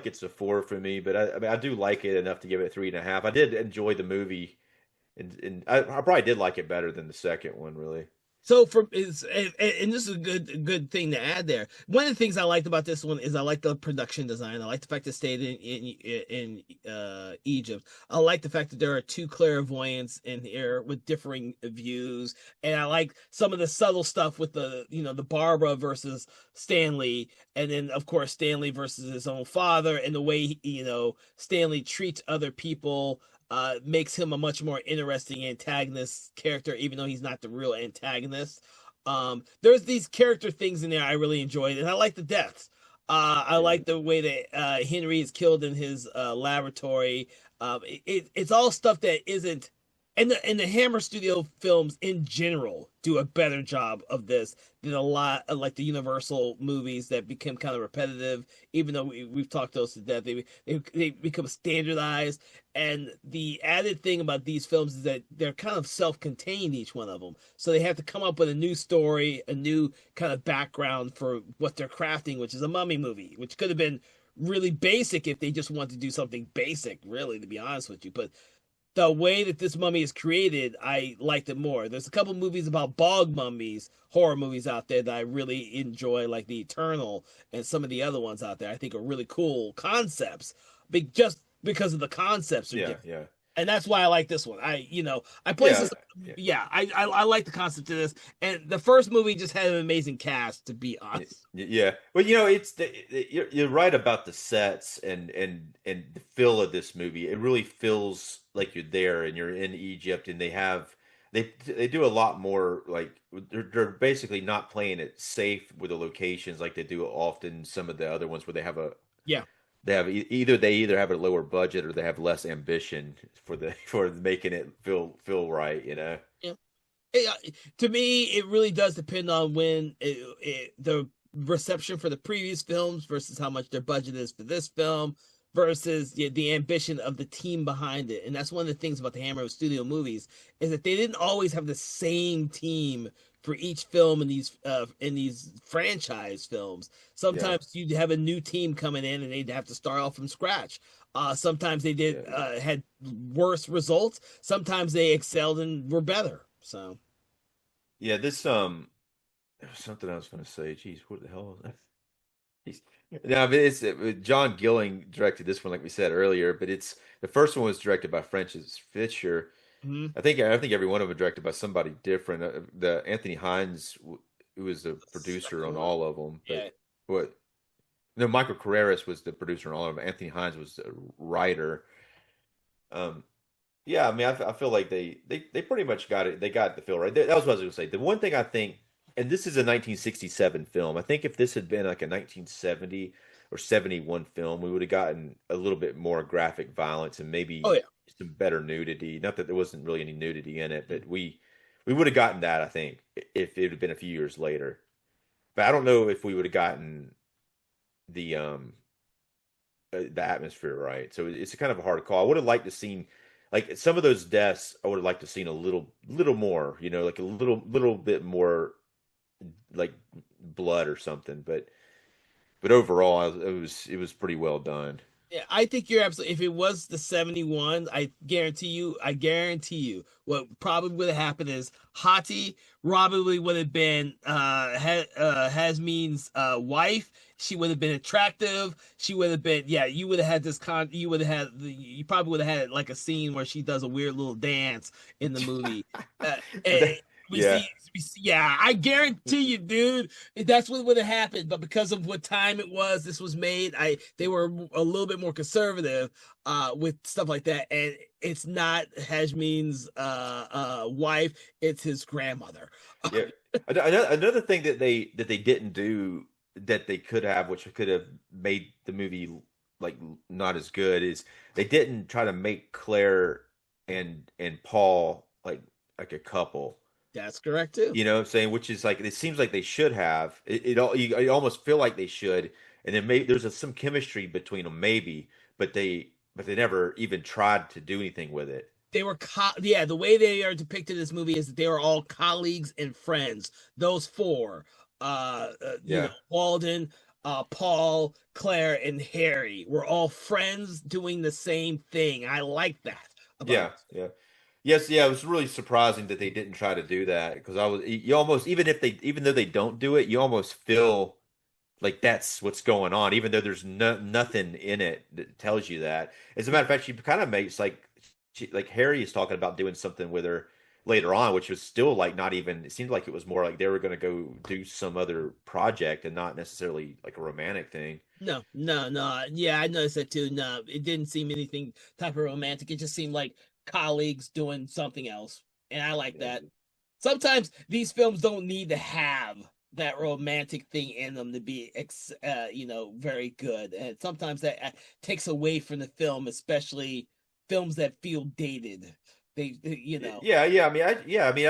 B: it's a 4 for me. But I mean, I do like it enough to give it 3.5. I did enjoy the movie, and I probably did like it better than the second one, really.
C: So and this is a good thing to add there. One of the things I liked about this one is I like the production design. I like the fact it stayed in Egypt. I like the fact that there are 2 clairvoyants in here with differing views, and I like some of the subtle stuff with the Barbara versus Stanley, and then of course Stanley versus his own father, and the way Stanley treats other people makes him a much more interesting antagonist character, even though he's not the real antagonist. There's these character things in there I really enjoyed, and I like the deaths. I
B: Yeah.
C: like the way that Henry is killed in his laboratory. It's all stuff that isn't, and the Hammer Studio films in general do a better job of this than a lot of like the Universal movies that become kind of repetitive. Even though we've talked those to death, they become standardized. And the added thing about these films is that they're kind of self-contained, each one of them. So they have to come up with a new story, a new kind of background for what they're crafting, which is a mummy movie, which could have been really basic if they just wanted to do something basic, really, to be honest with you. But the way that this mummy is created, I liked it more. There's a couple movies about bog mummies, horror movies out there that I really enjoy, like The Eternal and some of the other ones out there. I think are really cool concepts, just because of the concepts are
B: Yeah,
C: different.
B: yeah.
C: And that's why I like this one. I place
B: Yeah,
C: this.
B: yeah,
C: Yeah, I like the concept of this. And the first movie just had an amazing cast, to be honest.
B: yeah. Well, you're right about the sets and the feel of this movie. It really feels like you're there and you're in Egypt, and they do a lot more. Like they're basically not playing it safe with the locations like they do often some of the other ones where
C: Yeah.
B: they either have a lower budget or they have less ambition for the for making it feel right, you know.
C: Yeah. To me, it really does depend on the reception for the previous films versus how much their budget is for this film versus the ambition of the team behind it. And that's one of the things about the Hammer Studio movies is that they didn't always have the same team for each film in these franchise films.
B: Yeah,
C: Sometimes you'd have a new team coming in and they'd have to start off from scratch. Sometimes they did
B: yeah.
C: had worse results. Sometimes they excelled and were better. So
B: Yeah, there was something I was going to say. Jeez, what the hell is that? Jeez. No, but John Gilling directed this one, like we said earlier. But it's the first one was directed by Francis Fisher.
C: mhm.
B: I think every one of them directed by somebody different. The Anthony Hines, who was the producer
C: Second
B: on
C: one.
B: all of them, but
C: Yeah.
B: what? No, Michael Carreras was the producer on all of them. Anthony Hines was the writer. Um, Yeah, I mean, I feel like they pretty much got it. They got the feel right. That was what I was going to say. The one thing I think, and this is a 1967 film. I think if this had been like a 1970 or 71 film, we would have gotten a little bit more graphic violence and
C: Oh
B: maybe
C: yeah.
B: some better nudity. Not that there wasn't really any nudity in it, but we would have gotten that, I think, if it had been a few years later. But I don't know if we would have gotten the the atmosphere right. So it's a kind of a hard call. I would have liked to seen like some of those deaths. I would have liked to seen a little more, like a little bit more like blood or something. But overall, it was pretty well done.
C: Yeah, I think you're absolutely. If it was the 71, I guarantee you, what probably would have happened is Hati probably would have been Hasmin's wife. She would have been attractive. She would have been, yeah. You would have had you would have you probably would have had like a scene where she does a weird little dance in the movie. Uh,
B: But
C: eh,
B: yeah,
C: yeah, I guarantee you, dude, that's what would have happened. But because of what time it was, this was made. They were a little bit more conservative with stuff like that, and it's not Hajmin's wife; it's his grandmother.
B: yeah. Another thing that they didn't do that they could have, which could have made the movie like not as good, is they didn't try to make Claire and Paul like a couple.
C: That's correct too.
B: You know what I'm saying? Which is like it seems like they should have. You almost feel like they should, and then maybe there's some chemistry between them, maybe, but they never even tried to do anything with it.
C: They were yeah, the way they are depicted in this movie is that they were all colleagues and friends. Those four,
B: Yeah,
C: Walden, Paul, Claire, and Harry were all friends doing the same thing. I like that about
B: yeah, yeah. Yes, yeah. It was really surprising that they didn't try to do that because you almost even though they don't do it, you almost feel like that's what's going on, even though there's nothing in it that tells you that. As a matter of fact, she kind of makes like Harry is talking about doing something with her later on, which was still like not even, it seemed like it was more like they were going to go do some other project and not necessarily like a romantic thing.
C: No. Yeah, I noticed that too. No, it didn't seem anything type of romantic. It just seemed like colleagues doing something else. And I like that. Sometimes these films don't need to have that romantic thing in them to be very good, and sometimes that takes away from the film, especially films that feel dated.
B: I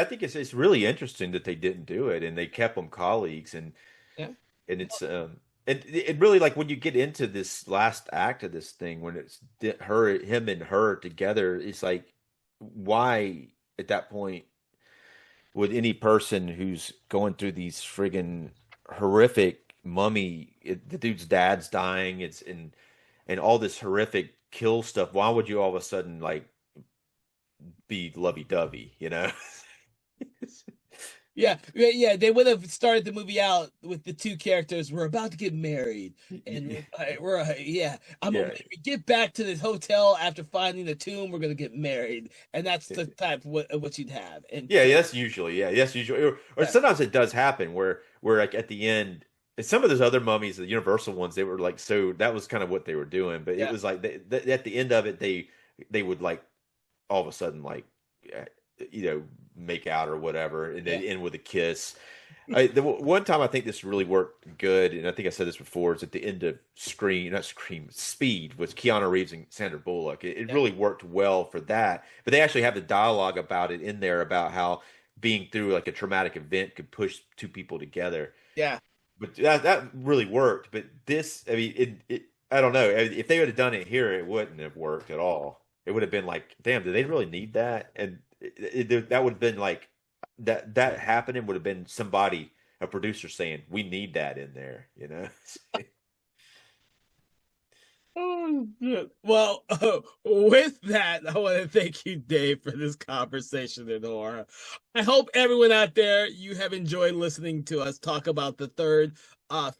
B: think it's really interesting that they didn't do it and they kept them colleagues,
C: Yeah.
B: and it's it really, like, when you get into this last act of this thing, when it's him and her together, it's like, why at that point would any person who's going through these friggin' horrific the dude's dad's dying, and all this horrific kill stuff, why would you all of a sudden like be lovey-dovey, you know?
C: Yeah, they would have started the movie out with the two characters. We're about to get married, and I'm gonna get back to this hotel after finding the tomb. We're gonna get married, and that's the type of what you'd have. And
B: that's usually, or sometimes it does happen where like at the end, some of those other mummies, the Universal ones, they were like, so that was kind of what they were doing, but it was like at the end of it, they would like all of a sudden like make out or whatever, and they end with a kiss. The one time I think this really worked good, and I think I said this before, is at the end of Speed with Keanu Reeves and Sandra Bullock. It really worked well for that, but they actually have the dialogue about it in there about how being through like a traumatic event could push two people together.
C: Yeah,
B: but that really worked. But this, I mean, I don't know. If they would have done it here, it wouldn't have worked at all. It would have been like, damn, do they really need that? And that would have been like that happening would have been a producer saying, we need that in there, you know?
C: Well, with that, I want to thank you, Dave, for this conversation in horror. I hope everyone out there, you have enjoyed listening to us talk about the third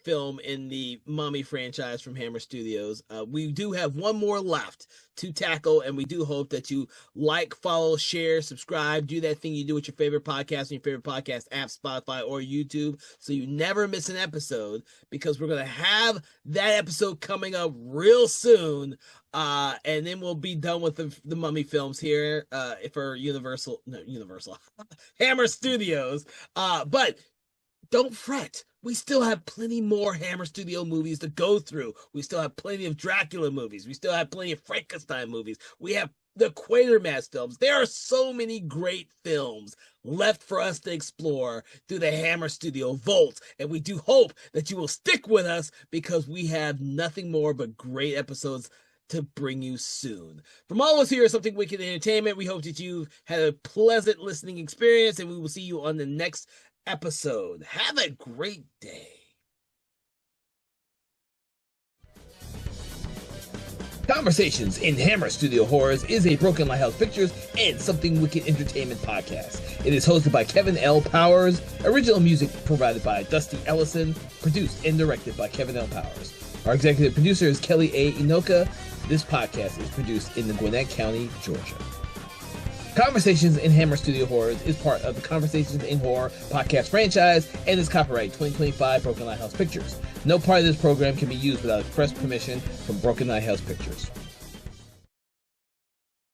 C: film in the Mummy franchise from Hammer Studios. We do have one more left to tackle, and we do hope that you like, follow, share, subscribe, do that thing you do with your favorite podcast on your favorite podcast app, Spotify or YouTube, so you never miss an episode, because we're going to have that episode coming up real soon, and then we'll be done with the Mummy films here for Universal Hammer Studios, but don't fret. We still have plenty more Hammer Studio movies to go through. We still have plenty of Dracula movies. We still have plenty of Frankenstein movies. We have the Quatermass films. There are so many great films left for us to explore through the Hammer Studio vault. And we do hope that you will stick with us, because we have nothing more but great episodes to bring you soon. From all of us here at Something Wicked Entertainment, we hope that you've had a pleasant listening experience, and we will see you on the next episode. Have a great day. Conversations in Hammer Studio Horrors is a Broken Lighthouse Pictures and Something Wicked Entertainment podcast. It is hosted by Kevin L. Powers, original music provided by Dusty Ellison, produced and directed by Kevin L. Powers. Our executive producer is Kelly A. Inoka. This podcast is produced in Gwinnett County, Georgia. Conversations in Hammer Studio Horrors is part of the Conversations in Horror podcast franchise and is copyright 2025 Broken Lighthouse Pictures. No part of this program can be used without express permission from Broken Lighthouse Pictures.